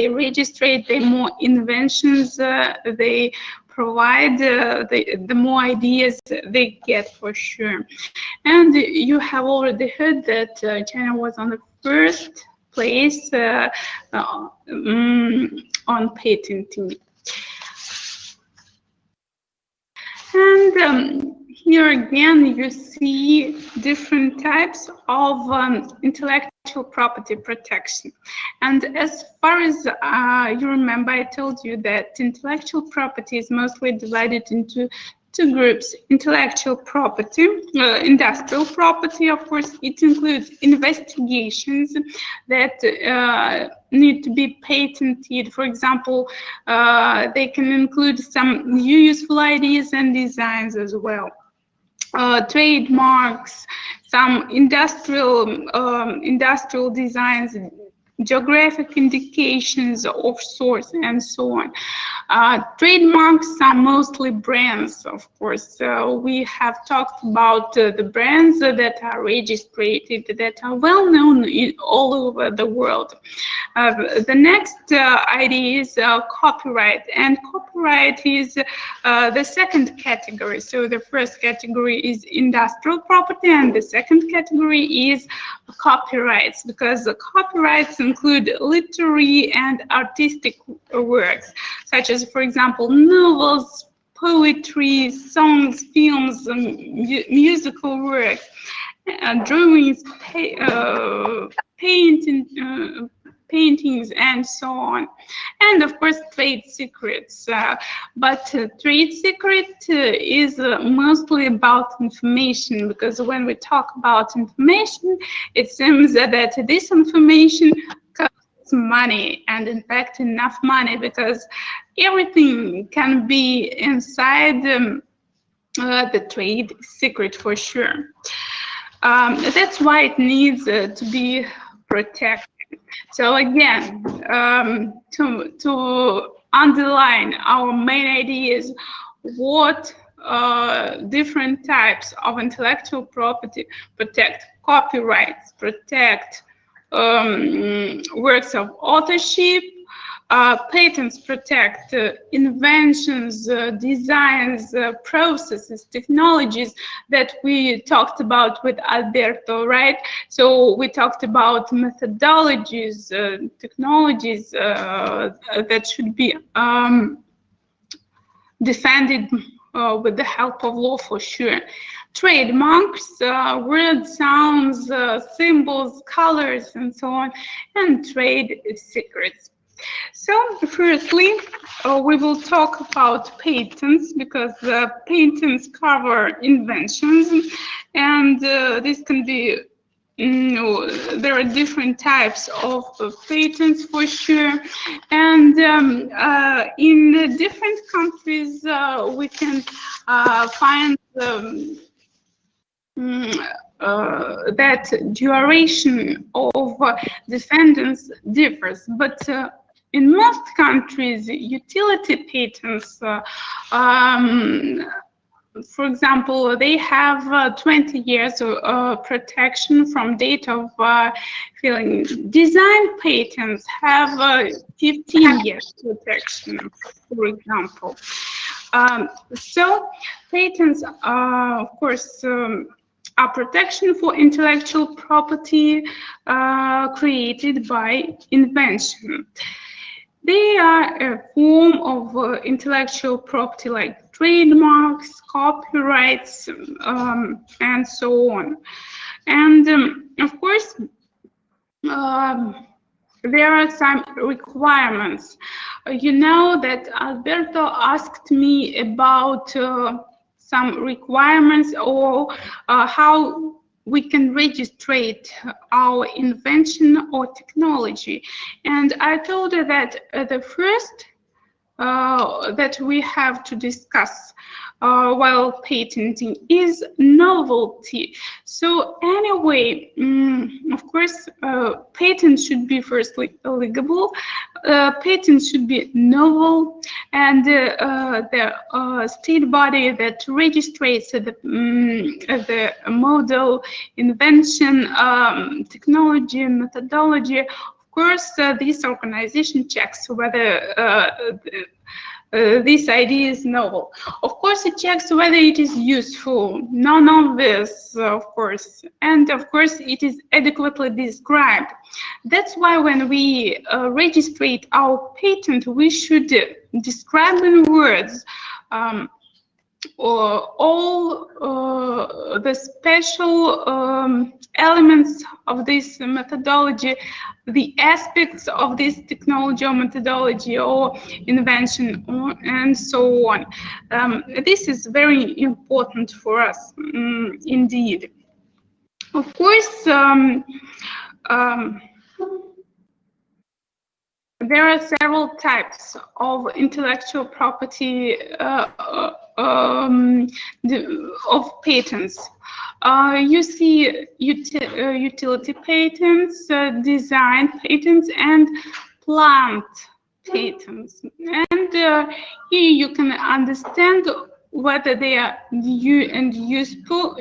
register, the more inventions they provide, the more ideas they get, for sure. And you have already heard that China was on the first place on patenting. And here again, you see different types of intellectual property protection. And as far as you remember, I told you that intellectual property is mostly divided into two groups: intellectual property, industrial property. Of course, it includes investigations that need to be patented. For example, they can include some new useful ideas and designs as well. Trademarks, some industrial designs, geographic indications of source, and so on. Trademarks are mostly brands, of course. We have talked about the brands that are registered, that are well known all over the world. The next idea is copyright, and copyright is the second category. So the first category is industrial property, and the second category is copyrights, because the copyrights include literary and artistic works, such as, for example, novels, poetry, songs, films, musical works, drawings, paintings, and so on. And of course, trade secrets. But trade secret is mostly about information, because when we talk about information, it seems that this information comes costs money, and in fact enough money, because everything can be inside the trade secret for sure. That's why it needs to be protected. So again, to underline our main ideas, what different types of intellectual property protect: copyrights, protect works of authorship, patents protect inventions, designs, processes, technologies that we talked about with Alberto, right? So we talked about methodologies, technologies that should be defended with the help of law for sure. Trademarks, words, sounds, symbols, colors, and so on, and trade secrets. So firstly, we will talk about patents, because patents cover inventions, and this can be, there are different types of patents for sure, and in different countries we can find that duration of defendants differs, but in most countries, utility patents, for example, they have 20 years of protection from date of filing. Design patents have 15 years protection, for example. So patents, of course, are protection for intellectual property created by invention. They are a form of intellectual property like trademarks, copyrights, and so on. And of course, there are some requirements. You know that Alberto asked me about some requirements, or how we can registrate our invention or technology. And I told her that the first that we have to discuss while patenting is novelty. So anyway, of course, patents should be firstly eligible, patents should be novel, and the state body that registrates the model, invention, technology, methodology. Of course, this organization checks whether this idea is novel. Of course, it checks whether it is useful, non-obvious, of course, and of course, it is adequately described. That's why when we registrate our patent, we should describe in words all the special elements of this methodology, the aspects of this technology or methodology or invention, and so on. This is very important for us, indeed. Of course, there are several types of intellectual property of patents. You see utility patents, design patents, and plant patents. And here you can understand whether they are new and useful,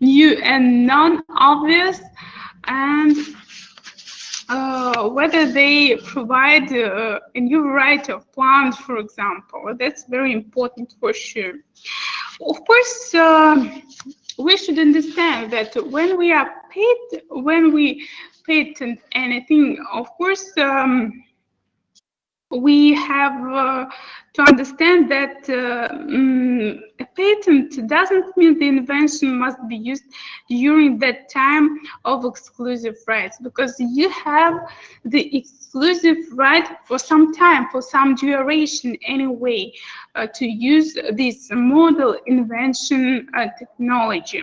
new and non-obvious, and whether they provide a new variety of plants, for example. That's very important for sure. Of course, we should understand that when we patent anything, of course, we have to understand that a patent patent doesn't mean the invention must be used during that time of exclusive rights, because you have the exclusive right for some time, for some duration anyway, to use this model invention technology.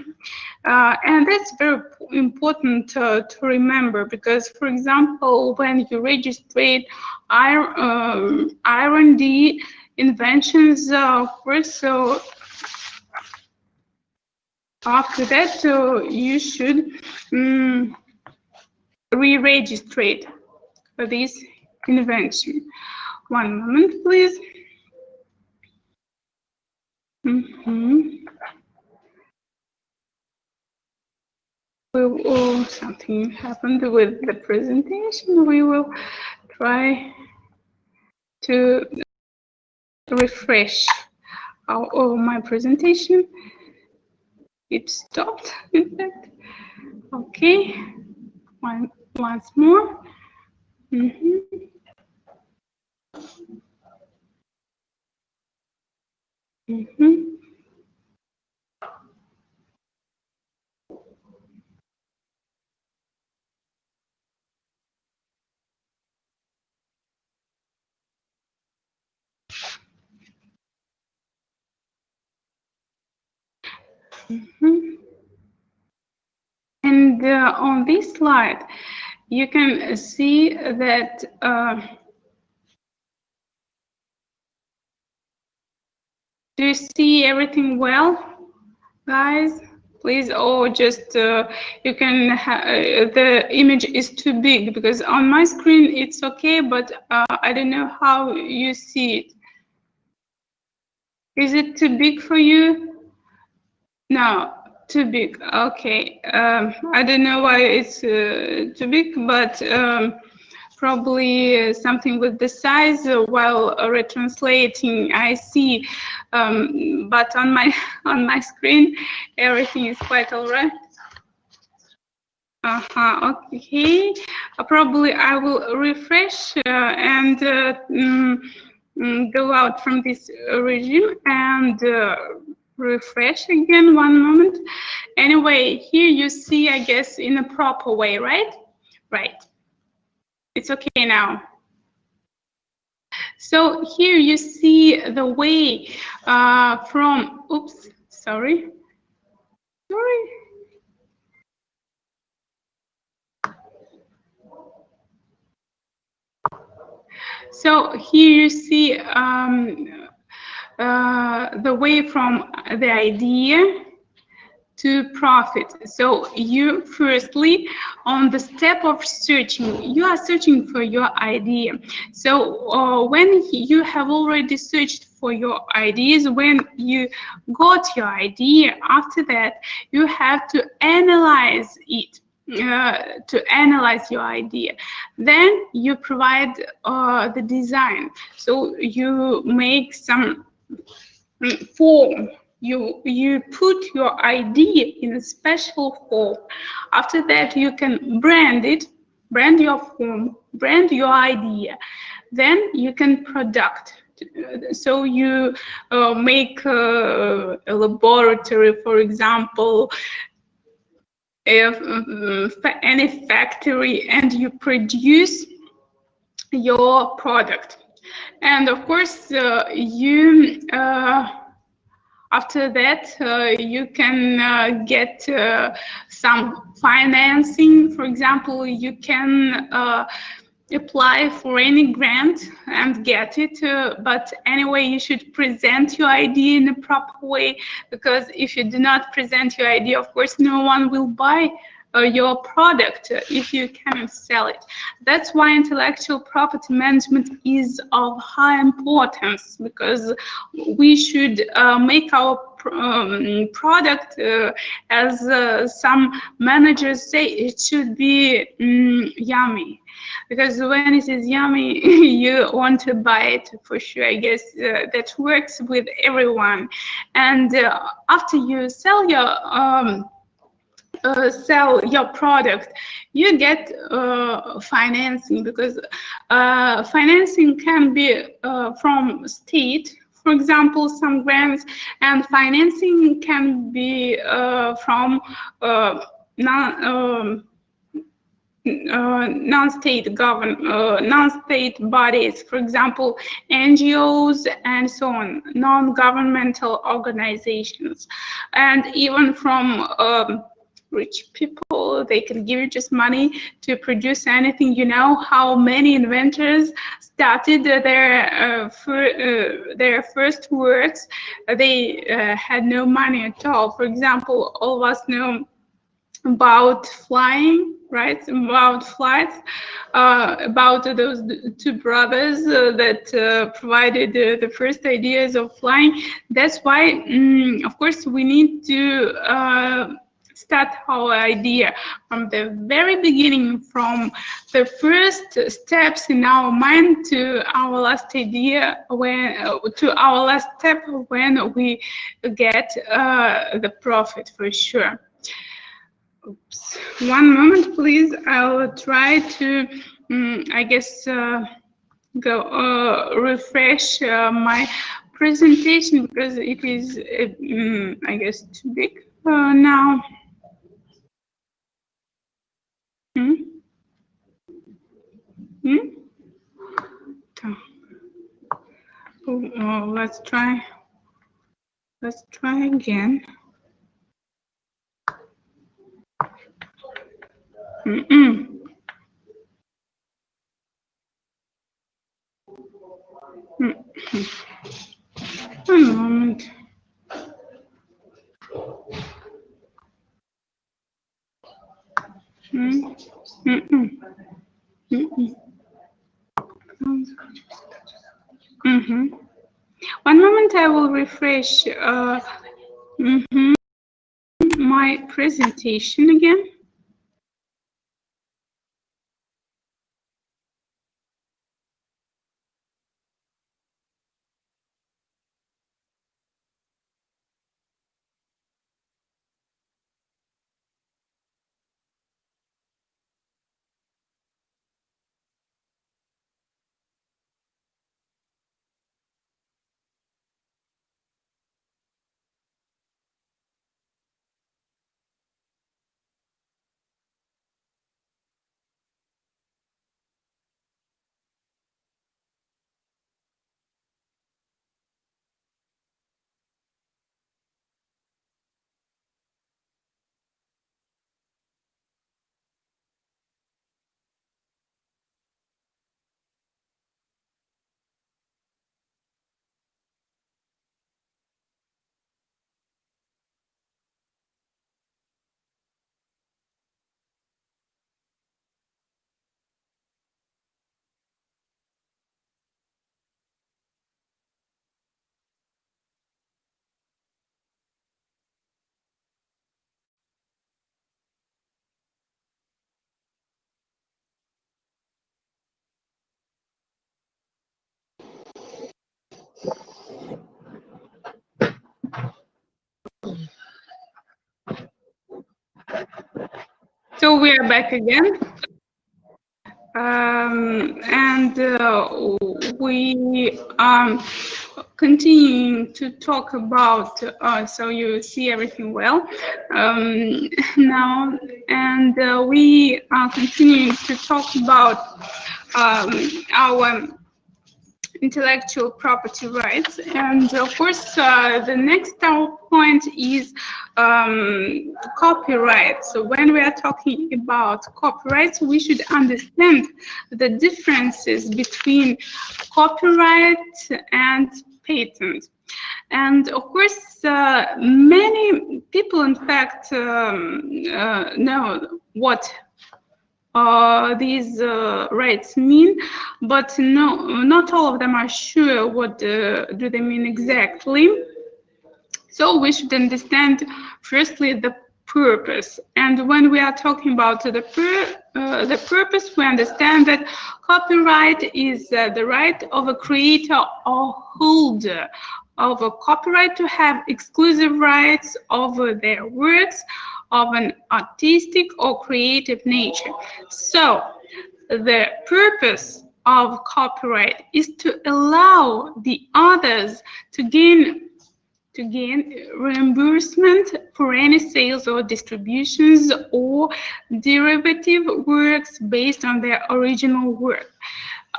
And that's very important to remember, because, for example, when you register R&D inventions, first, so after that, you should re-register for this invention. One moment, please. Oh, something happened with the presentation. We will try to refresh my presentation. It stopped, in fact. Okay, once more. And on this slide, you can see that do you see everything well, guys? Please, or just you can the image is too big, because on my screen it's okay, but I don't know how you see it. Is it too big for you? No, too big. Okay. I don't know why it's too big, but probably something with the size while retranslating I see, but on my screen everything is quite all right. Okay. Probably I will refresh and go out from this regime and refresh again. One moment. Anyway, here you see, I guess, in a proper way, right? Right. It's okay now. So here you see the way from, oops, sorry. So here you see the way from the idea to profit. So you firstly, on the step of searching, you are searching for your idea. So when you have already searched for your ideas, when you got your idea, after that you have to analyze it. To analyze your idea, then you provide the design. So you make some form. You put your idea in a special form. After that, you can brand it, brand your form, brand your idea. Then you can product. So you make a laboratory, for example, any factory, and you produce your product. And of course, after that, you can get some financing. For example, you can apply for any grant and get it. But anyway, you should present your idea in a proper way, because if you do not present your idea, of course, no one will buy your product if you cannot sell it. That's why intellectual property management is of high importance, because we should make our product, as some managers say, it should be yummy. Because when it is yummy, you want to buy it for sure. I guess that works with everyone. And after you sell your product, you get financing, because financing can be from state, for example, some grants, and financing can be from non-state bodies, for example, NGOs and so on, non-governmental organizations, and even from rich people. They can give you just money to produce anything. You know how many inventors started their first works. They had no money at all. For example, all of us know about flying, right? About flights, about those two brothers that provided the first ideas of flying. That's why, of course, we need to start our idea from the very beginning, from the first steps in our mind to our last idea, when to our last step when we get the profit, for sure. Oops. One moment, please. I'll try to, I guess, refresh my presentation because it is, I guess, too big now. Let's try. Let's try again. One moment. One moment, I will refresh my presentation again. So we are back again. And we continuing to talk about, so you see everything well now, and we are continuing to talk about our intellectual property rights. And of course, the next point is copyright. So when we are talking about copyrights, we should understand the differences between copyright and patent. And of course, many people, in fact, know what these rights mean, but no, not all of them are sure what do they mean exactly. So we should understand firstly the purpose. And when we are talking about the purpose, we understand that copyright is the right of a creator or holder of a copyright to have exclusive rights over their works of an artistic or creative nature. So the purpose of copyright is to allow the others to gain reimbursement for any sales or distributions or derivative works based on their original work.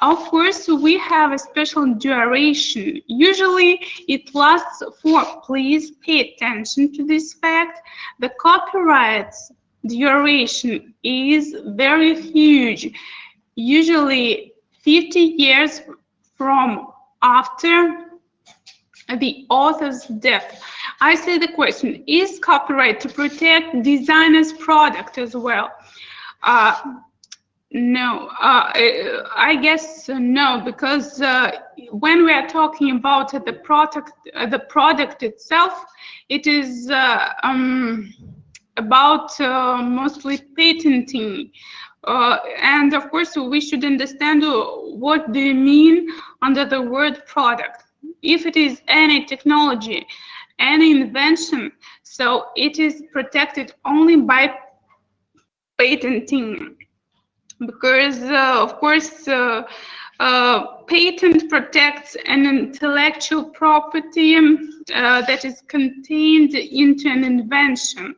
Of course, we have a special duration. Usually it lasts for, please pay attention to this fact, the copyright's duration is very huge, usually 50 years from after the author's death. I say the question, is copyright to protect designer's product as well? No, I guess no, because when we are talking about the product itself, it is about mostly patenting. And of course, we should understand what do you mean under the word product. If it is any technology, any invention, so it is protected only by patenting. Because, of course, patent protects an intellectual property that is contained into an invention.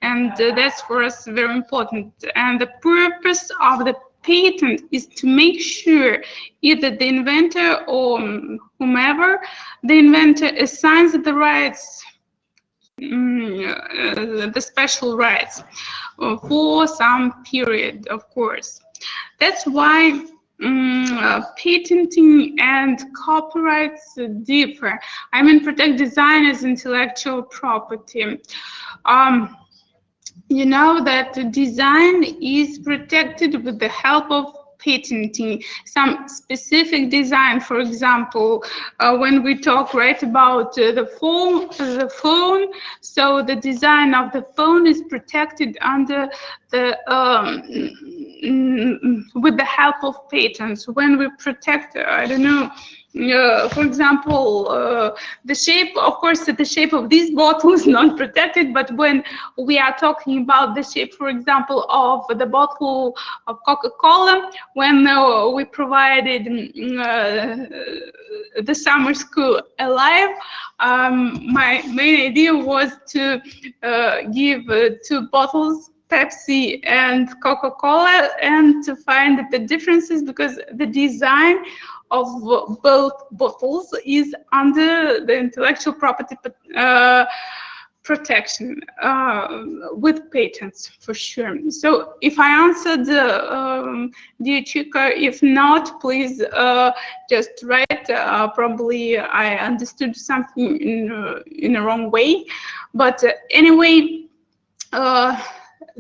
And that's for us very important. And the purpose of the patent is to make sure either the inventor or whomever the inventor assigns the rights, the special rights for some period, of course. That's why patenting and copyrights differ. I mean, protect designers' intellectual property. You know that design is protected with the help of patenting. Some specific design, for example, when we talk about the phone, so the design of the phone is protected under the with the help of patents. When we protect, I don't know, for example, the shape, of course, the shape of this bottle is not protected, but when we are talking about the shape, for example, of the bottle of Coca-Cola, when we provided the summer school alive, my main idea was to give 2 bottles, Pepsi and Coca-Cola, and to find the differences, because the design of both bottles is under the intellectual property protection with patents, for sure. So if I answered, dear Chika, if not, please just write. Probably I understood something in a wrong way. But anyway,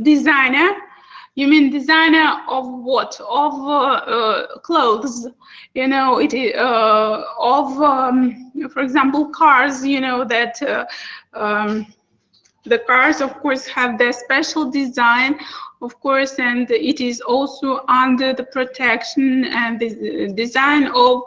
designer, you mean designer of what? Of clothes, you know, it is of, for example, cars, you know, that the cars, of course, have their special design, of course, and it is also under the protection and the design of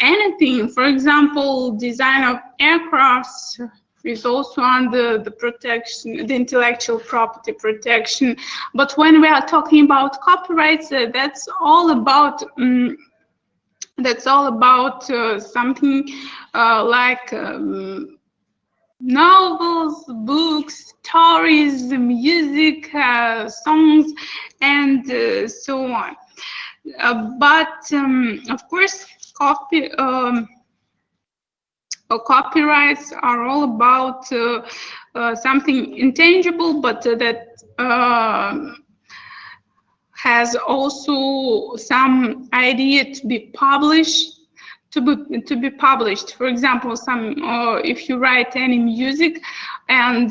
anything. For example, design of aircrafts is also under the protection, the intellectual property protection. But when we are talking about copyrights, that's all about something like novels, books, stories, music, songs, and so on. But of course, copyrights are all about something intangible, but that has also some idea to be published. To be published. For example, if you write any music and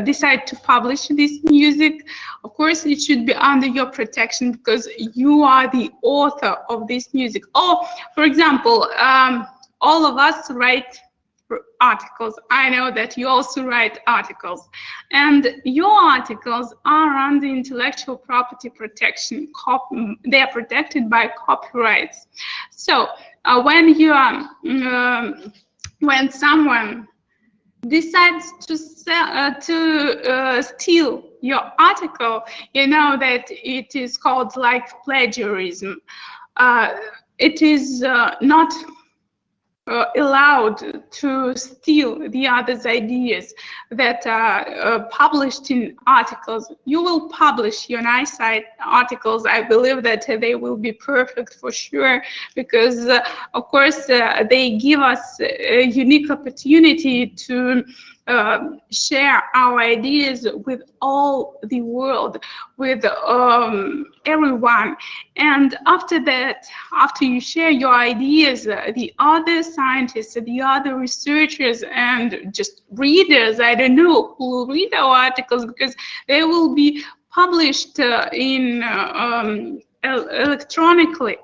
decide to publish this music, of course it should be under your protection, because you are the author of this music. Or, for example, all of us write articles. I know that you also write articles, and your articles are under intellectual property protection. They are protected by copyrights. So when someone decides to steal your article, you know that it is called like plagiarism. it is not allowed to steal the other's ideas that are published in articles. You will publish your nice articles. I believe that they will be perfect for sure, because of course they give us a unique opportunity to share our ideas with all the world, with everyone. And after that, after you share your ideas, the other scientists, the other researchers, and just readers, I don't know, who will read our articles, because they will be published in electronically.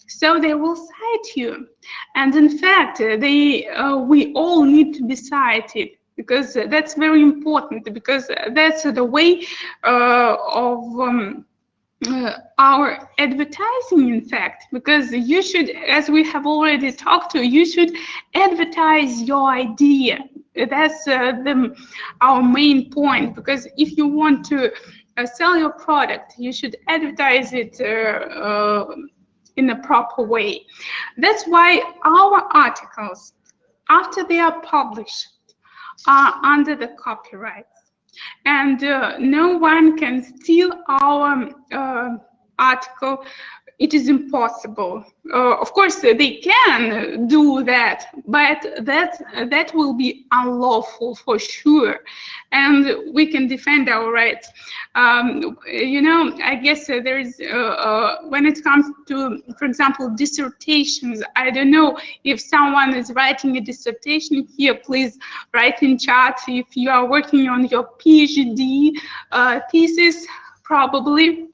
So they will cite you. And in fact, we all need to be cited, because that's very important, because that's the way of our advertising, in fact, because you should, as we have already talked to, you should advertise your idea. That's our main point, because if you want to sell your product, you should advertise it in a proper way. That's why our articles, after they are published, are under the copyright. And no one can steal our article. It is impossible. Of course, they can do that, but that will be unlawful for sure. And we can defend our rights. You know, I guess there is, when it comes to, for example, dissertations, I don't know if someone is writing a dissertation here, please write in chat if you are working on your PhD thesis, probably.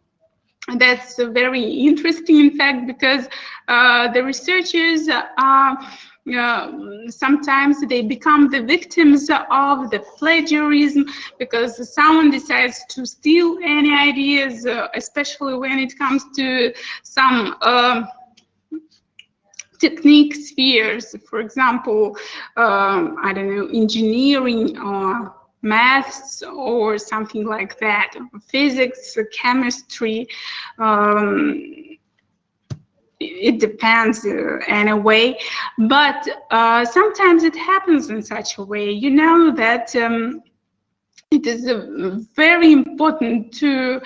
That's very interesting, in fact, because the researchers sometimes they become the victims of the plagiarism, because someone decides to steal any ideas, especially when it comes to some technique spheres, for example, I don't know, engineering or maths or something like that, physics, chemistry. It depends anyway, but sometimes it happens in such a way, you know, that it is very important to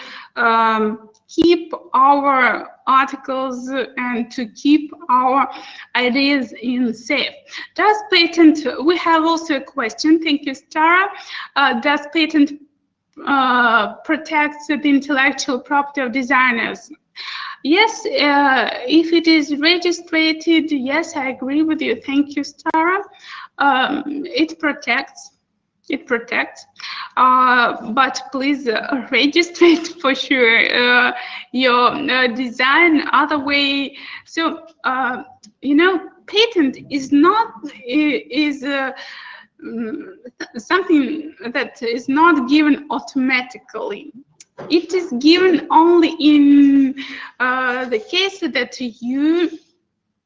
keep our articles and to keep our ideas in safe. Does patent, we have also a question, thank you, Stara. Does patent protect the intellectual property of designers? Yes, if it is registered, yes, I agree with you. Thank you, Stara. It protects. It protects, but please register it for sure. Your design other way. So you know, patent is not something that is not given automatically. It is given only in the case that you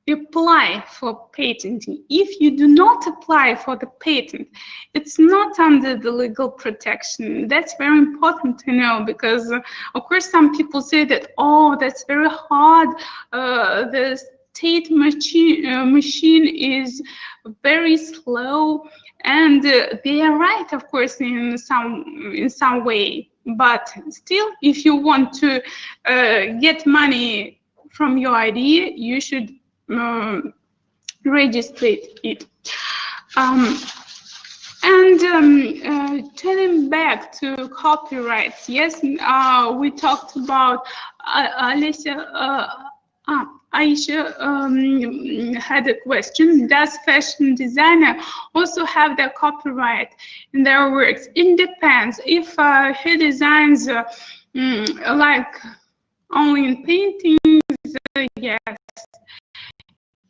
apply for patenting. If you do not apply for the patent, it's not under the legal protection. That's very important to know, because of course some people say that, oh, that's very hard, the state machine is very slow, and they are right, of course, in some way. But still, if you want to get money from your idea, you should register it. Turning back to copyrights, yes, we talked about Aisha had a question. Does fashion designer also have their copyright in their works? It depends. If he designs like only in paintings, yes,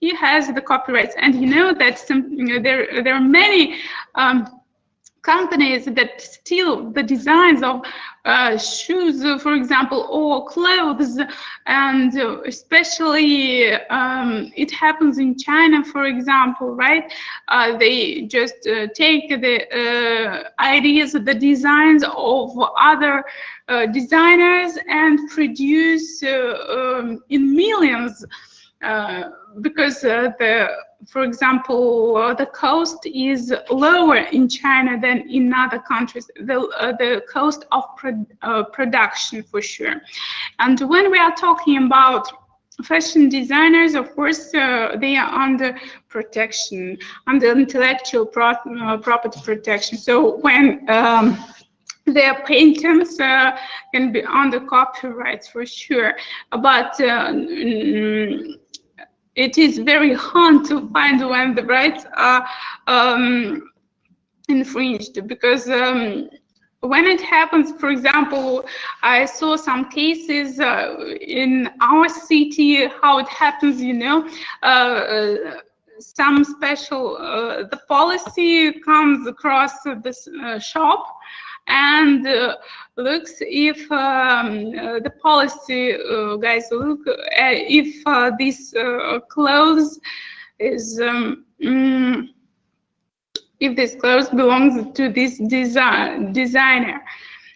he has the copyrights. And you know that there are many companies that steal the designs of shoes, for example, or clothes, and especially it happens in China, for example, right? They just take the ideas, the designs of other designers and produce in millions, because for example, the cost is lower in China than in other countries, the cost of production, for sure. And when we are talking about fashion designers, of course, they are under protection, under intellectual property protection. So when their patents can be under copyrights, for sure, but it is very hard to find when the rights are infringed, because when it happens, for example, I saw some cases in our city, how it happens, you know, some special, the policy comes across this shop and looks if the policy guys look if this clothes is if this clothes belongs to this designer,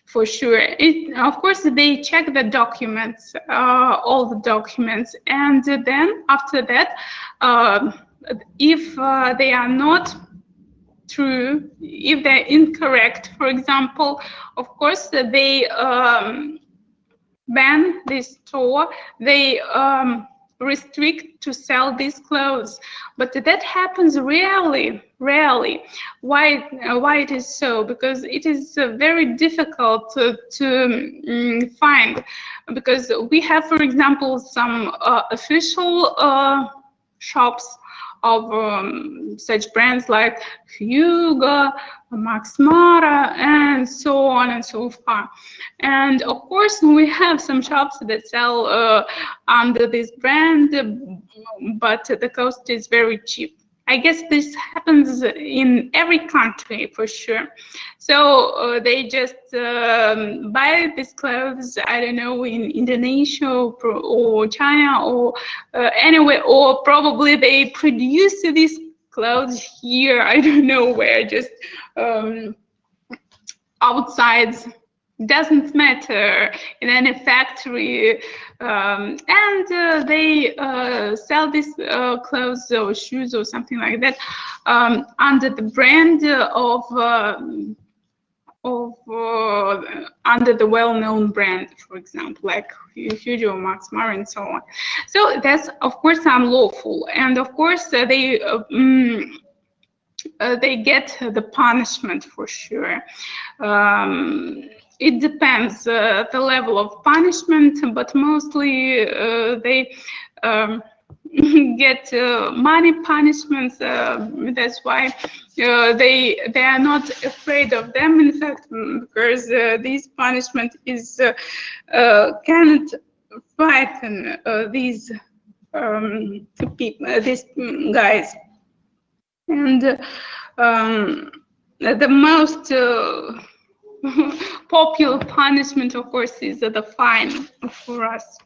for sure. Of course, they check the documents, all the documents, and then after that, if they are not true, if they're incorrect, for example, of course, they ban this store, they restrict to sell these clothes. But that happens rarely. Why it is so? Because it is very difficult to find, because we have, for example, some official shops of such brands like Hugo, Max Mara, and so on and so forth. And of course, we have some shops that sell under this brand, but the cost is very cheap. I guess this happens in every country, for sure. So they just buy these clothes, I don't know, in Indonesia or China or anywhere, or probably they produce these clothes here, I don't know where, just outside. Doesn't matter, in any factory, and they sell these clothes or shoes or something like that under the brand of under the well-known brand, for example, like Hugo, Max Mara, and so on. So that's, of course, unlawful, and of course they get the punishment, for sure. It depends the level of punishment, but mostly they get money punishments. That's why they are not afraid of them, in fact, because this punishment is cannot frighten these people, these guys. And the most popular punishment, of course, is the fine for us.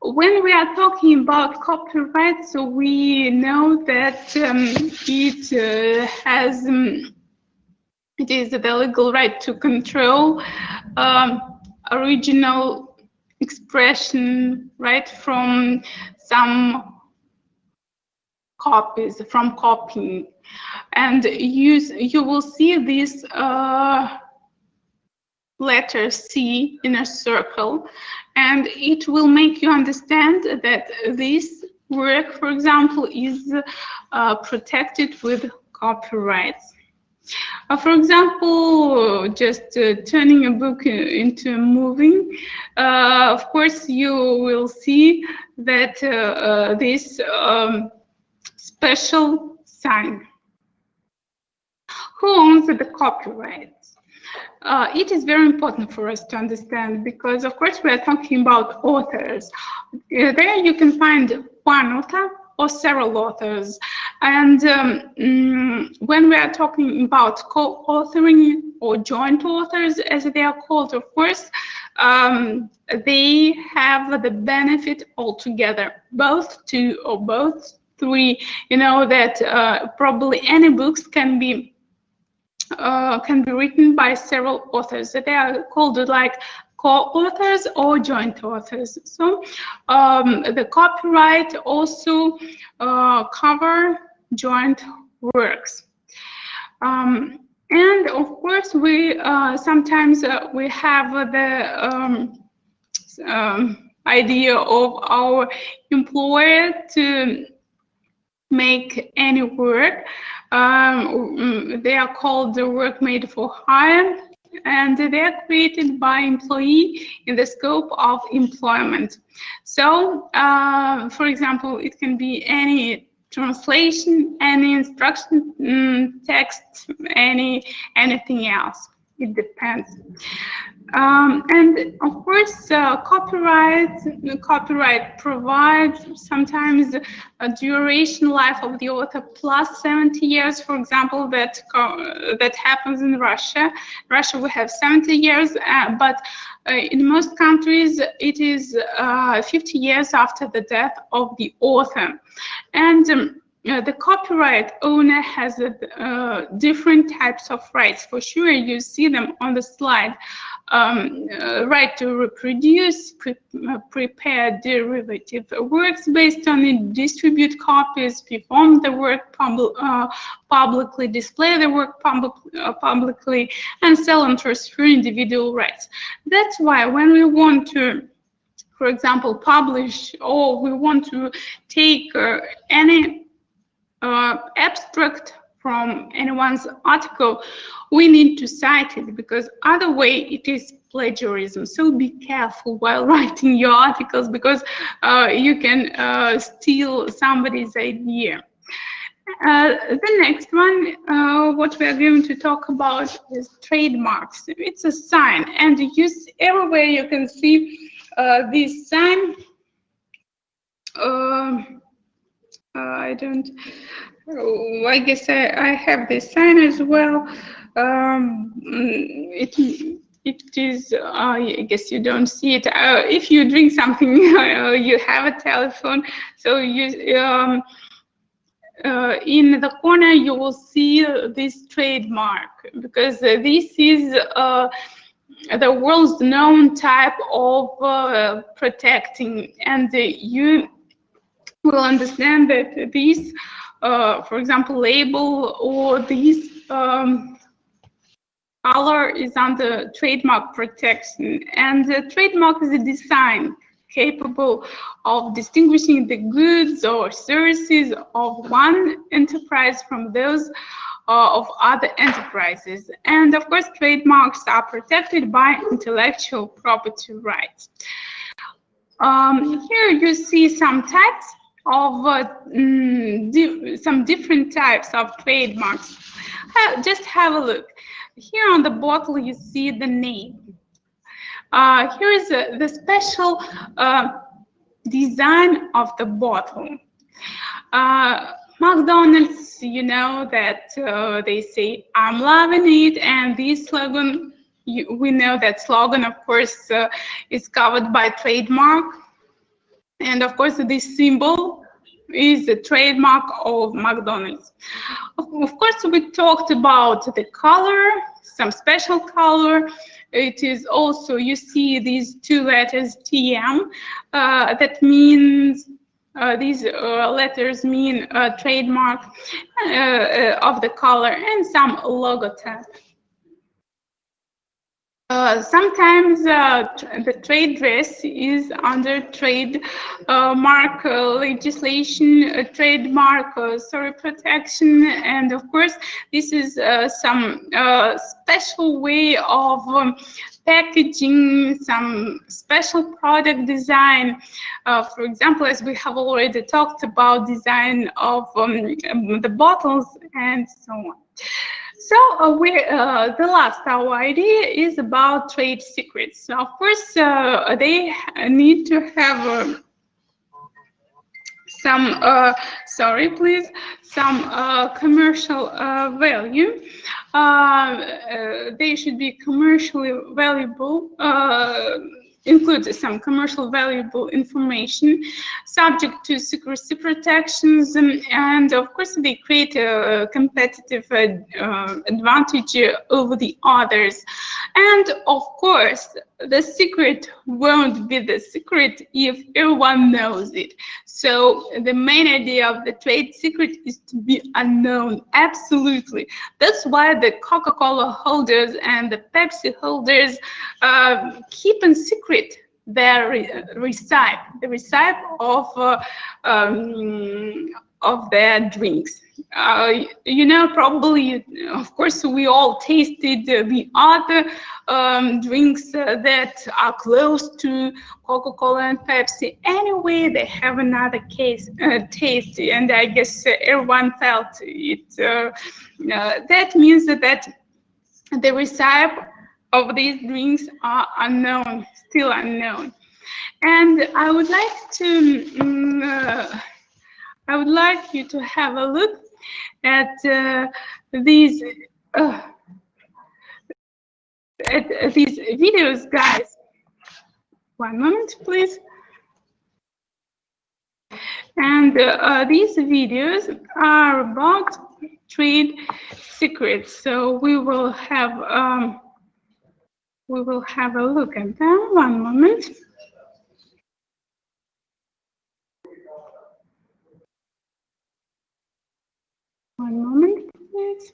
When we are talking about copyright, so we know that it is the legal right to control original expression, right, from some copies, from copying. And you will see this letter C in a circle, and it will make you understand that this work, for example, is protected with copyrights. For example, just turning a book into a movie, of course, you will see that this special sign. Who owns the copyright? It is very important for us to understand, because of course we are talking about authors. There you can find one author or several authors, And when we are talking about co-authoring or joint authors, as they are called, of course, they have the benefit altogether, both two or both three. You know that probably any books can be written by several authors. They are called like co-authors or joint authors. So the copyright also cover joint works. And of course, we sometimes we have the idea of our employer to make any work. They are called the work made for hire, and they are created by employee in the scope of employment. So, for example, it can be any translation, any instruction text, anything else. It depends. And of course, copyright provides sometimes a duration life of the author plus 70 years. For example, that happens in Russia. Russia, we have 70 years, but in most countries, it is 50 years after the death of the author. And the copyright owner has different types of rights. For sure, you see them on the slide. Right to reproduce, prepare derivative works based on it, distribute copies, perform the work publicly, display the work publicly, and sell and transfer individual rights. That's why when we want to, for example, publish, or we want to take any abstract from anyone's article, we need to cite it, because other way it is plagiarism. So be careful while writing your articles, because you can steal somebody's idea. The next one, what we are going to talk about is trademarks. It's a sign, and everywhere you can see this sign. I guess I have this sign as well. It is, I guess you don't see it. If you drink something, you have a telephone, so you in the corner you will see this trademark, because this is the world's known type of protecting, and you will understand that this, for example, label or this color is under trademark protection, and the trademark is a design capable of distinguishing the goods or services of one enterprise from those of other enterprises. And of course, trademarks are protected by intellectual property rights. Here you see some types of some different types of trademarks. Just have a look. Here on the bottle you see the name. Here is the special design of the bottle. McDonald's, you know that they say, "I'm loving it," and this slogan, we know that slogan, of course, is covered by trademark. And of course, this symbol is the trademark of McDonald's. Of course, we talked about the color, some special color. It is also, you see these two letters, TM, that means, these letters mean trademark of the color, and some logotype. Sometimes the trade dress is under trade mark legislation, trademark protection, and of course this is some special way of packaging, some special product design. For example, as we have already talked about, design of the bottles and so on. So the last, our idea is about trade secrets. Of course, they need to have some commercial value. They should be commercially valuable, include some commercial valuable information subject to secrecy protections, and of course they create a competitive advantage over the others. And of course the secret won't be the secret if everyone knows it. So the main idea of the trade secret is to be unknown. Absolutely. That's why the Coca-Cola holders and the Pepsi holders keep in secret their recipe, the recipe of their drinks. You know, probably, of course, we all tasted the other drinks that are close to Coca-Cola and Pepsi. Anyway, they have another taste, and I guess everyone felt it. That means that the recipe of these drinks are unknown, still unknown. And I would like you to have a look at these videos, guys. One moment, please. And these videos are about trade secrets. So we will have a look at them. One moment. One moment, please.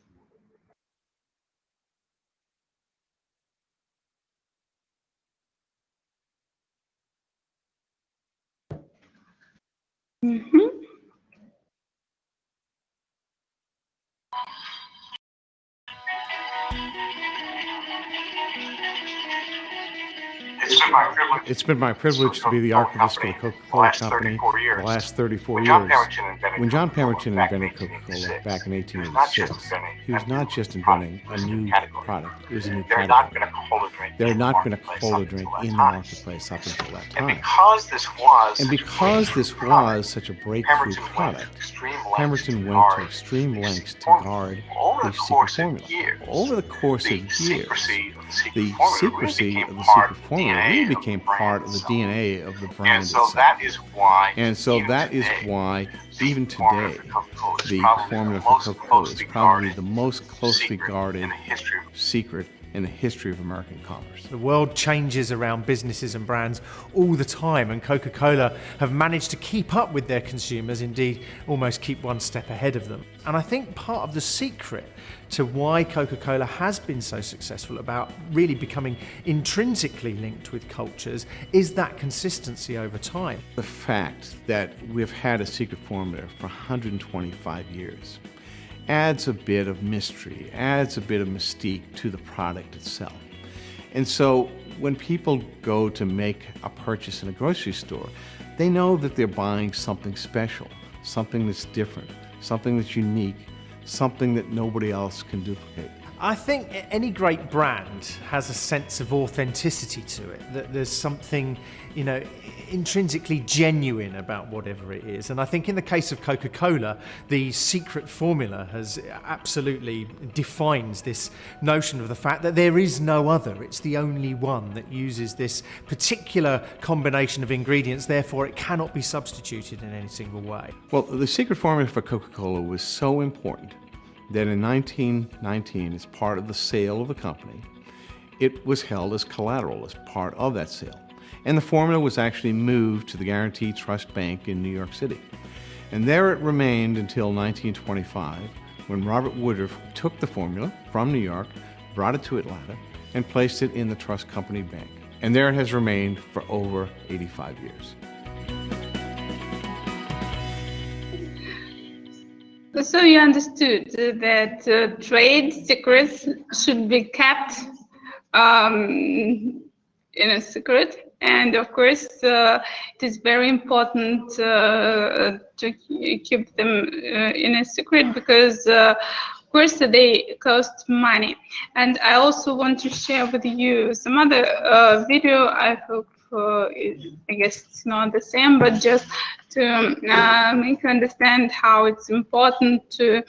It's been my privilege to be the archivist for the Coca-Cola Company for the last 34 years. When John Pemberton invented Coca-Cola back in 1886, he was not just inventing a new product, it was a new category. There had not been a cola drink in the marketplace up until that time. And because this was such a breakthrough product, Pemberton went to extreme lengths to guard the secret formula. Over the course of years, the secrecy of the secret formula really became part of the DNA of the brand itself. And so that is why, even today, the formula for Coca-Cola is probably the most closely guarded secret in the history of American commerce. The world changes around businesses and brands all the time, and Coca-Cola have managed to keep up with their consumers, indeed almost keep one step ahead of them. And I think part of the secret to why Coca-Cola has been so successful about really becoming intrinsically linked with cultures is that consistency over time. The fact that we've had a secret formula for 125 years adds a bit of mystery, adds a bit of mystique to the product itself. And so when people go to make a purchase in a grocery store, they know that they're buying something special, something that's different, something that's unique, something that nobody else can duplicate. I think any great brand has a sense of authenticity to it, that there's something, you know, intrinsically genuine about whatever it is. And I think in the case of Coca-Cola, the secret formula has absolutely defines this notion of the fact that there is no other. It's the only one that uses this particular combination of ingredients, therefore it cannot be substituted in any single way. Well, the secret formula for Coca-Cola was so important that in 1919, as part of the sale of the company, it was held as collateral as part of that sale. And the formula was actually moved to the Guarantee Trust Bank in New York City. And there it remained until 1925, when Robert Woodruff took the formula from New York, brought it to Atlanta, and placed it in the Trust Company Bank. And there it has remained for over 85 years. So you understood that trade secrets should be kept in a secret, and of course it is very important to keep them in a secret because of course they cost money. And I also want to share with you some other video. I hope I guess it's not the same, but just to make you understand how it's important to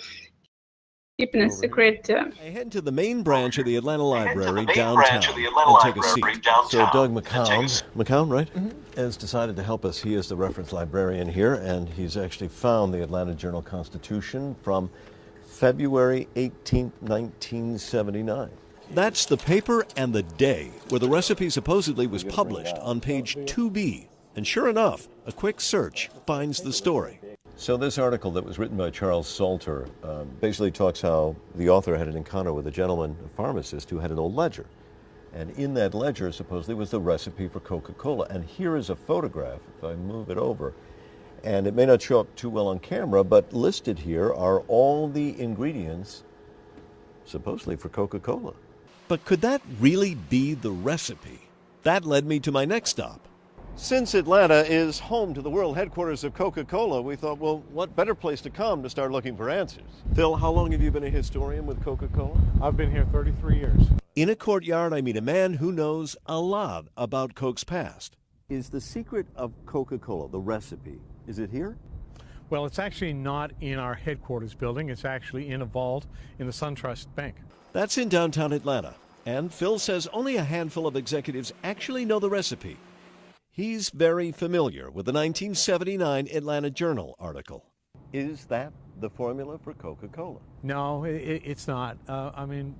keep in a secret. I head to the main branch of the Atlanta Library downtown and take a seat. So Doug McCown, right, has decided to help us. He is the reference librarian here, and he's actually found the Atlanta Journal-Constitution from February 18, 1979. That's the paper and the day where the recipe supposedly was published on page 2B. And sure enough, a quick search finds the story. So this article that was written by Charles Salter basically talks how the author had an encounter with a gentleman, a pharmacist, who had an old ledger. And in that ledger, supposedly, was the recipe for Coca-Cola. And here is a photograph, if I move it over. And it may not show up too well on camera, but listed here are all the ingredients, supposedly, for Coca-Cola. But could that really be the recipe? That led me to my next stop. Since Atlanta is home to the world headquarters of Coca-Cola, we thought, well, what better place to come to start looking for answers? Phil, how long have you been a historian with Coca-Cola? I've been here 33 years. In a courtyard, I meet a man who knows a lot about Coke's past. Is the secret of Coca-Cola, the recipe, is it here? Well, it's actually not in our headquarters building. It's actually in a vault in the SunTrust Bank. That's in downtown Atlanta. And Phil says only a handful of executives actually know the recipe. He's very familiar with the 1979 Atlanta Journal article. Is that the formula for Coca-Cola? No, it's not. I mean,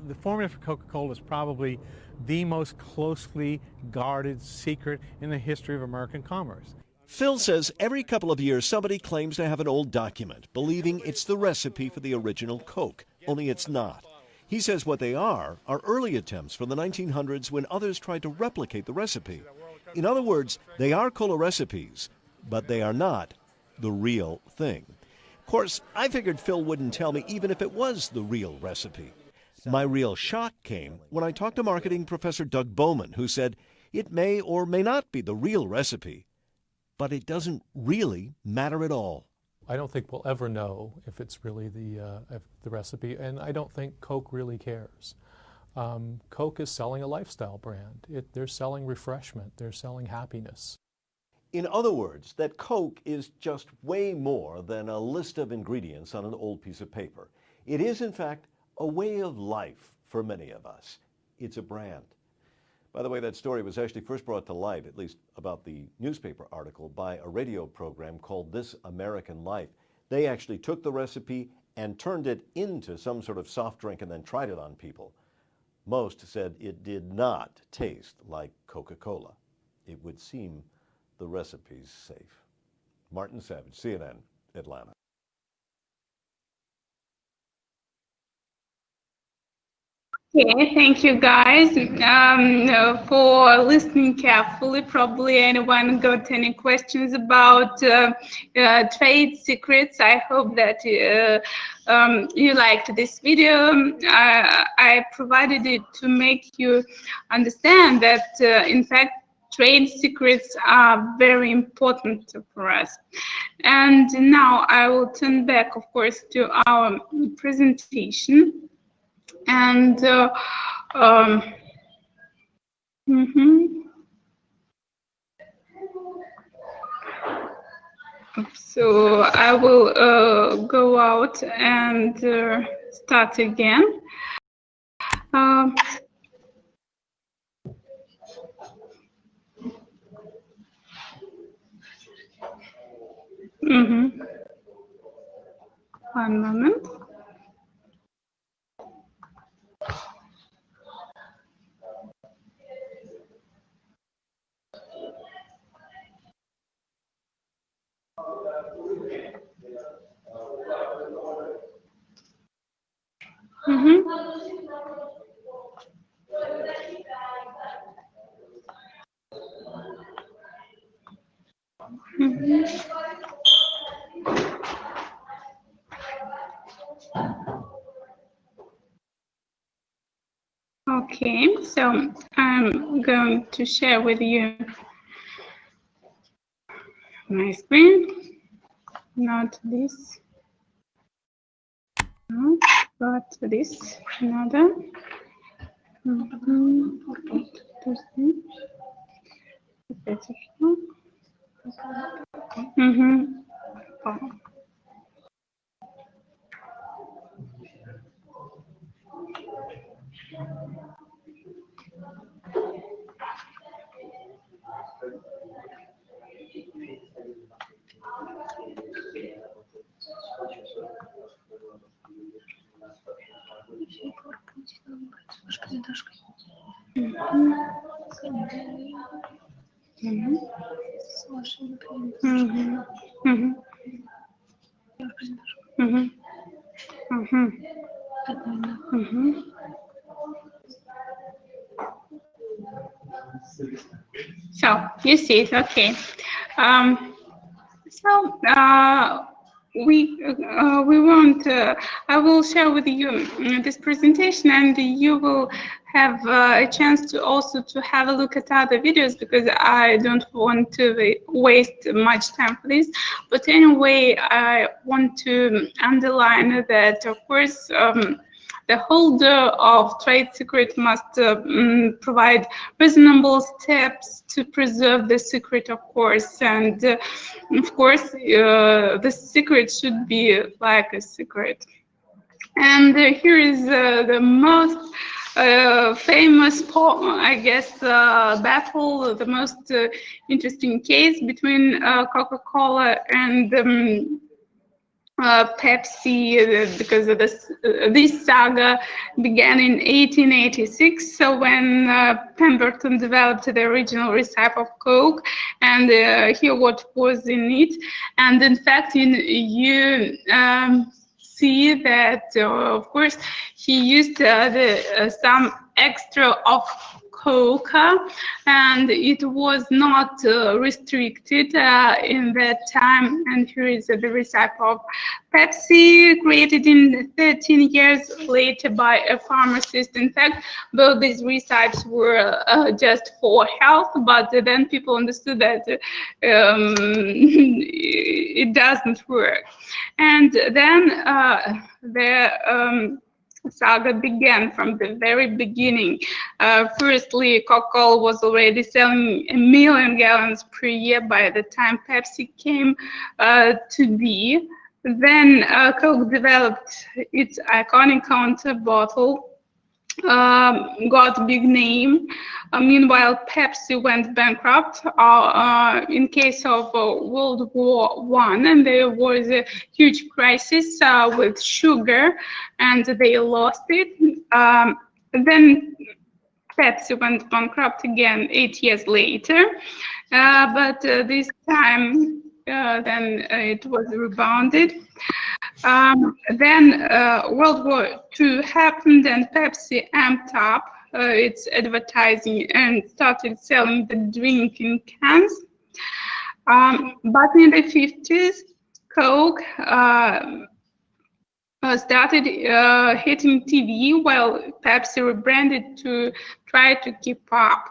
the formula for Coca-Cola is probably the most closely guarded secret in the history of American commerce. Phil says every couple of years somebody claims to have an old document believing it's the recipe for the original Coke, only it's not. He says what they are early attempts from the 1900s when others tried to replicate the recipe. In other words, they are cola recipes, but they are not the real thing. Of course, I figured Phil wouldn't tell me even if it was the real recipe. My real shock came when I talked to marketing professor Doug Bowman, who said it may or may not be the real recipe, but it doesn't really matter at all. I don't think we'll ever know if it's really the recipe, and I don't think Coke really cares. Coke is selling a lifestyle brand. They're selling refreshment. They're selling happiness. In other words, that Coke is just way more than a list of ingredients on an old piece of paper. It is, in fact, a way of life for many of us. It's a brand. By the way, that story was actually first brought to light, at least about the newspaper article, by a radio program called This American Life. They actually took the recipe and turned it into some sort of soft drink and then tried it on people. Most said it did not taste like Coca-Cola. It would seem the recipe's safe. Martin Savage, CNN, Atlanta. Okay, thank you guys for listening carefully. Probably anyone got any questions about trade secrets? I hope that you liked this video. I provided it to make you understand that, in fact, trade secrets are very important for us. And now I will turn back, of course, to our presentation. And so I will go out and start again. One moment. Okay, so I'm going to share with you my screen, not this, no, but this, another. So you see it, okay. So we want. I will share with you this presentation, and you will have a chance to also to have a look at other videos, because I don't want to waste much time for this. But anyway, I want to underline that, of course, the holder of trade secret must provide reasonable steps to preserve the secret, of course, and of course the secret should be like a secret. And here is the most famous, I guess, battle, the most interesting case between Coca-Cola and Pepsi, because of this saga began in 1886. So when Pemberton developed the original recipe of Coke, and here what was in it, and in fact, you see that of course he used some extra of coca, and it was not restricted in that time. And here is the recipe of Pepsi, created in 13 years later by a pharmacist. In fact, both these recipes were just for health, but then people understood that it doesn't work. And then the saga began from the very beginning. Firstly, Coca-Cola was already selling 1 million gallons per year by the time Pepsi came to be. Then Coke developed its iconic counter bottle, got a big name. Meanwhile, Pepsi went bankrupt in case of World War I, and there was a huge crisis with sugar, and they lost it. Then Pepsi went bankrupt again 8 years later, but this time then it was rebounded. Then World War II happened, and Pepsi amped up its advertising and started selling the drink in cans. But in the 50s, Coke started hitting TV, while Pepsi rebranded to try to keep up.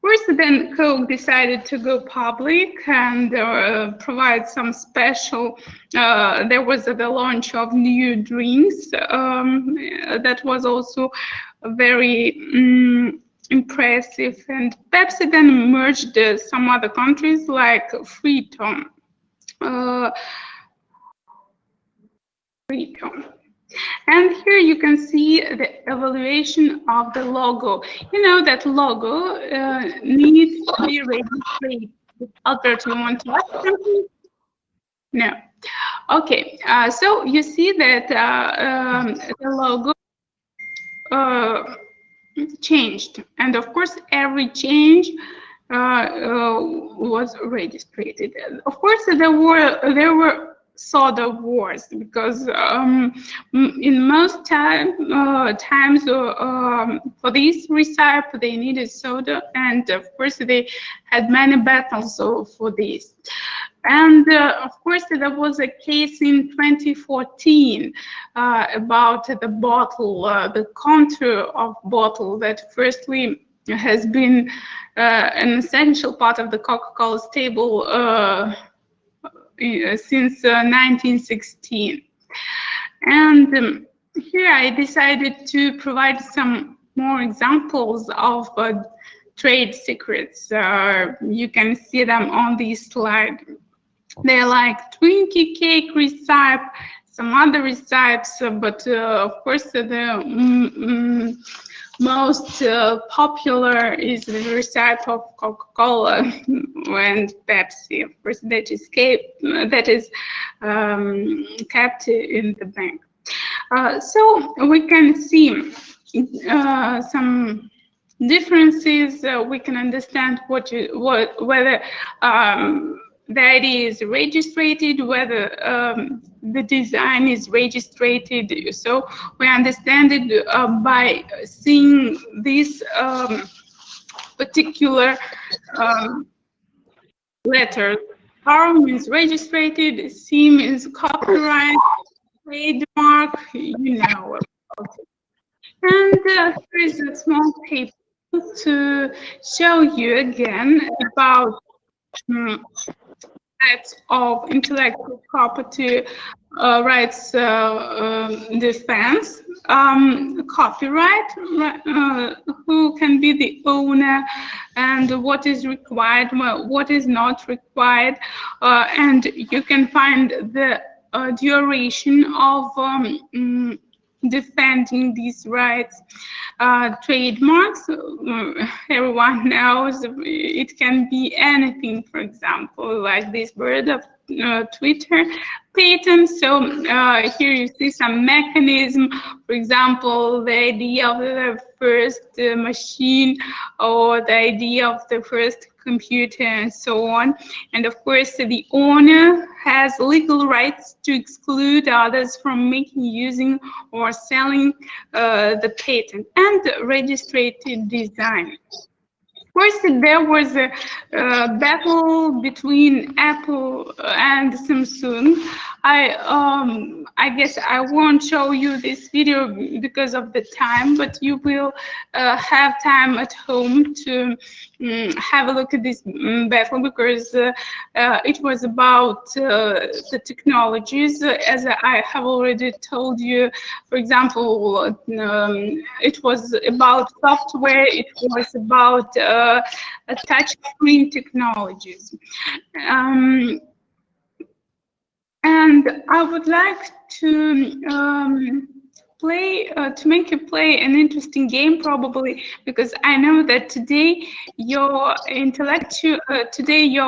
First, then Coke decided to go public and provide some special. There was the launch of new drinks that was also very impressive. And Pepsi then merged some other countries like Freetown. And here you can see the evaluation of the logo. You know that logo needs to be registered. Albert, you want to ask something? No. Okay, so you see that the logo changed. And of course, every change was registered. Of course, there were soda wars, because in most times for this recipe they needed soda, and of course they had many battles for this. And of course there was a case in 2014 about the bottle, the contour of bottle, that firstly has been an essential part of the Coca-Cola stable since 1916. And here I decided to provide some more examples of trade secrets. You can see them on this slide. They're like Twinkie cake recipe, some other recipes, but of course the most popular is the recipe of Coca-Cola and Pepsi. Of course, that is kept in the bank. So we can see some differences. We can understand whether the idea is registered, whether the design is registered. So we understand it by seeing this particular letter. R means registered, C means copyright, trademark, you know about it. And here is a small paper to show you again about types of intellectual property rights defense. Copyright, who can be the owner, and what is required, what is not required, and you can find the duration of defending these rights. Trademarks, everyone knows it can be anything, for example, like this bird of Twitter. Patents, so here you see some mechanism, for example, the idea of the first machine or the idea of the first computer and so on. And of course, the owner has legal rights to exclude others from making, using, or selling the patent. And registered design. Of course, there was a battle between Apple and Samsung. I guess I won't show you this video because of the time, but you will have time at home to have a look at this battle, because it was about the technologies. As I have already told you, for example, it was about software, it was about touch screen technologies. And I would like to make you play an interesting game, probably, because I know that today your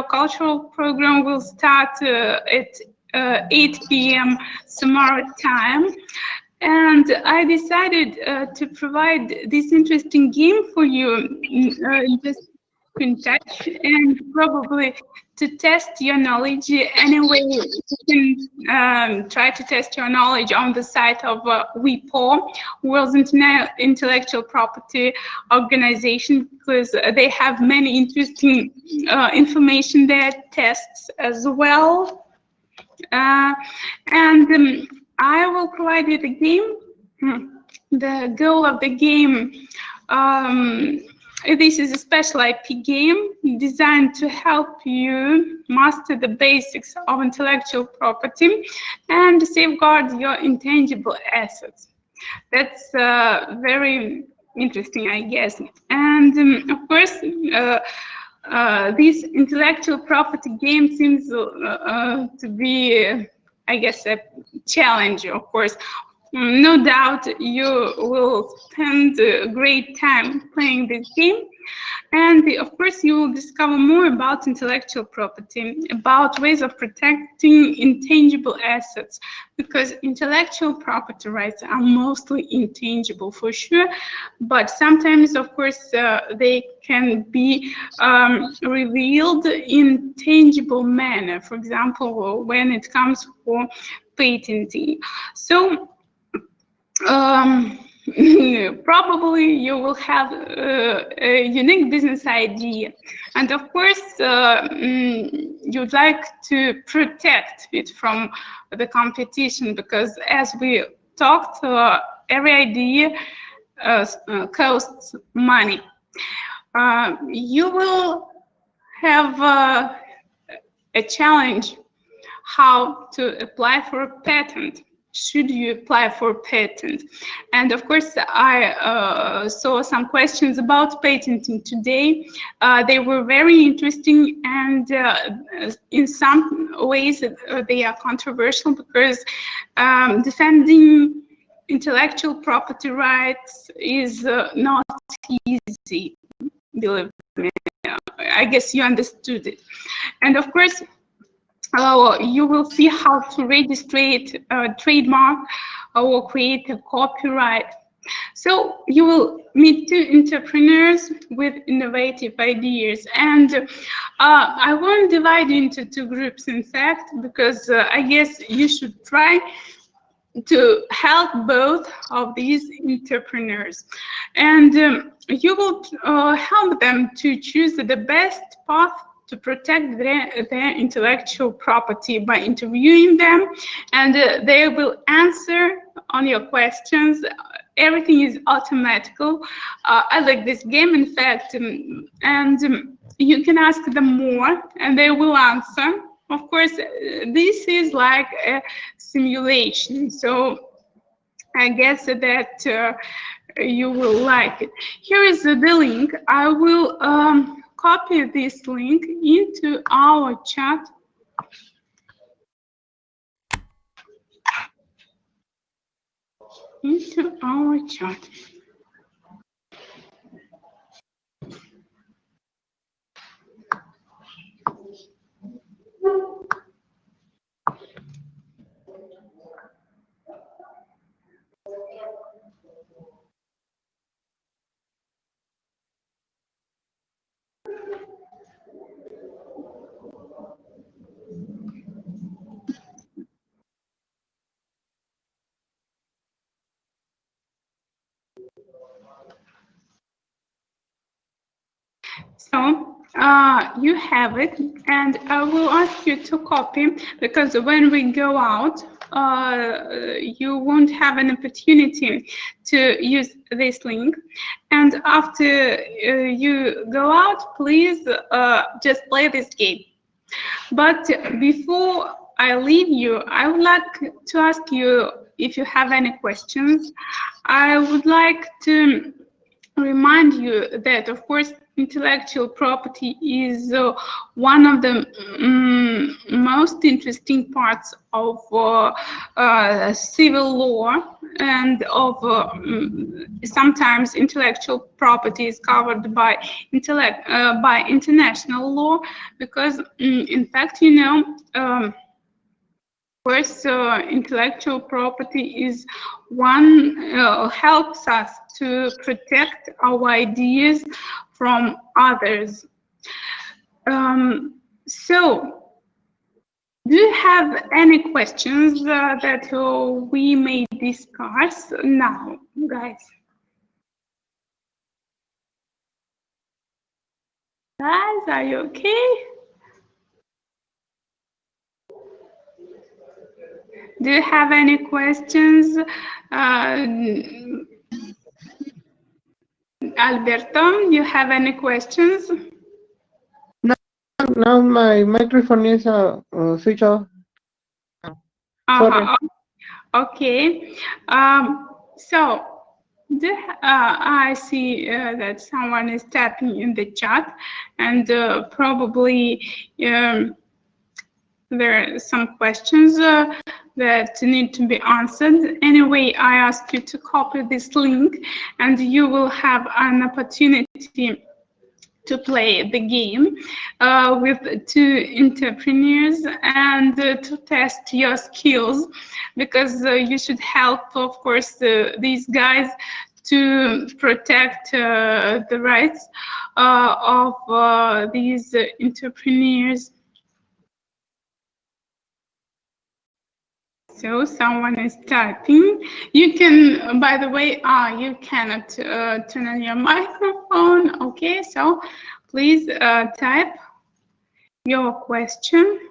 cultural program will start at 8 p.m. Samara time. And I decided to provide this interesting game for you, just in touch, and probably to test your knowledge. Anyway, you can try to test your knowledge on the site of WIPO, World's Intellectual Property Organization, because they have many interesting information there, tests as well. And I will provide you the game. The goal of the game, this is a special IP game designed to help you master the basics of intellectual property and safeguard your intangible assets. That's very interesting, I guess. And of course, this intellectual property game seems to be, I guess, a challenge, of course. No doubt you will spend a great time playing this game. And of course, you will discover more about intellectual property, about ways of protecting intangible assets, because intellectual property rights are mostly intangible for sure, but sometimes, of course, they can be revealed in tangible manner, for example, when it comes for patenting. So, probably you will have a unique business idea, and of course you'd like to protect it from the competition, because as we talked, every idea costs money. You will have a challenge how to apply for a patent. should you apply for patent? And of course, I saw some questions about patenting today. They were very interesting, and in some ways they are controversial, because defending intellectual property rights is not easy, believe me. I guess you understood it. And of course, you will see how to register a trademark or create a copyright. So you will meet two entrepreneurs with innovative ideas. And I won't divide you into two groups, in fact, because I guess you should try to help both of these entrepreneurs. And you will help them to choose the best path to protect their intellectual property by interviewing them, and they will answer on your questions. Everything is automatical. I like this game, in fact, and you can ask them more and they will answer. Of course, this is like a simulation, so I guess that you will like it. Here is the link. I will copy this link into our chat. So you have it, and I will ask you to copy, because when we go out, you won't have an opportunity to use this link. And after you go out, please just play this game. But before I leave you, I would like to ask you if you have any questions. I would like to remind you that, of course, intellectual property is one of the most interesting parts of civil law, and of sometimes intellectual property is covered by international law, because in fact, you know, first, intellectual property is one helps us to protect our ideas from others. So, do you have any questions that we may discuss now, guys? Guys, are you okay? Do you have any questions? Alberto, do you have any questions? Now my microphone is switch off. Sorry. Okay. So, I see that someone is tapping in the chat, and probably there are some questions that need to be answered. Anyway, I ask you to copy this link, and you will have an opportunity to play the game with two entrepreneurs and to test your skills, because you should help, of course, these guys to protect the rights of these entrepreneurs. So someone is typing. You can, by the way, you cannot turn on your microphone. Okay, so please type your question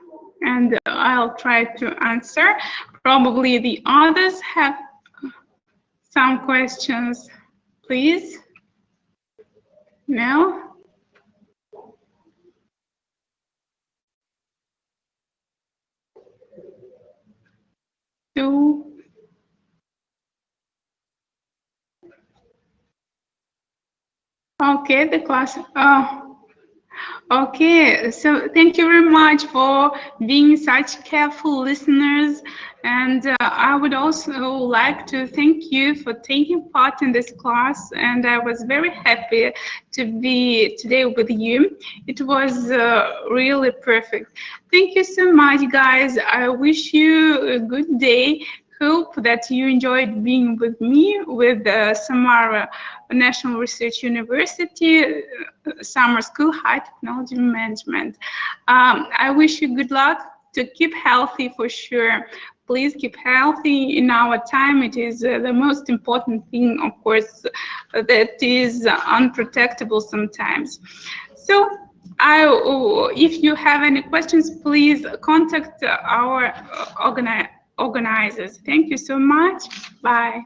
and I'll try to answer. Probably the others have some questions. Please. No? Two. Okay, the class. Okay, so thank you very much for being such careful listeners. And I would also like to thank you for taking part in this class. And I was very happy to be today with you. It was really perfect. Thank you so much, guys. I wish you a good day. Hope that you enjoyed being with me with Samara National Research University Summer School High Technology Management. I wish you good luck to keep healthy for sure. Please keep healthy in our time. It is the most important thing, of course, that is unprotectable sometimes. So if you have any questions, please contact our organizers. Thank you so much. Bye.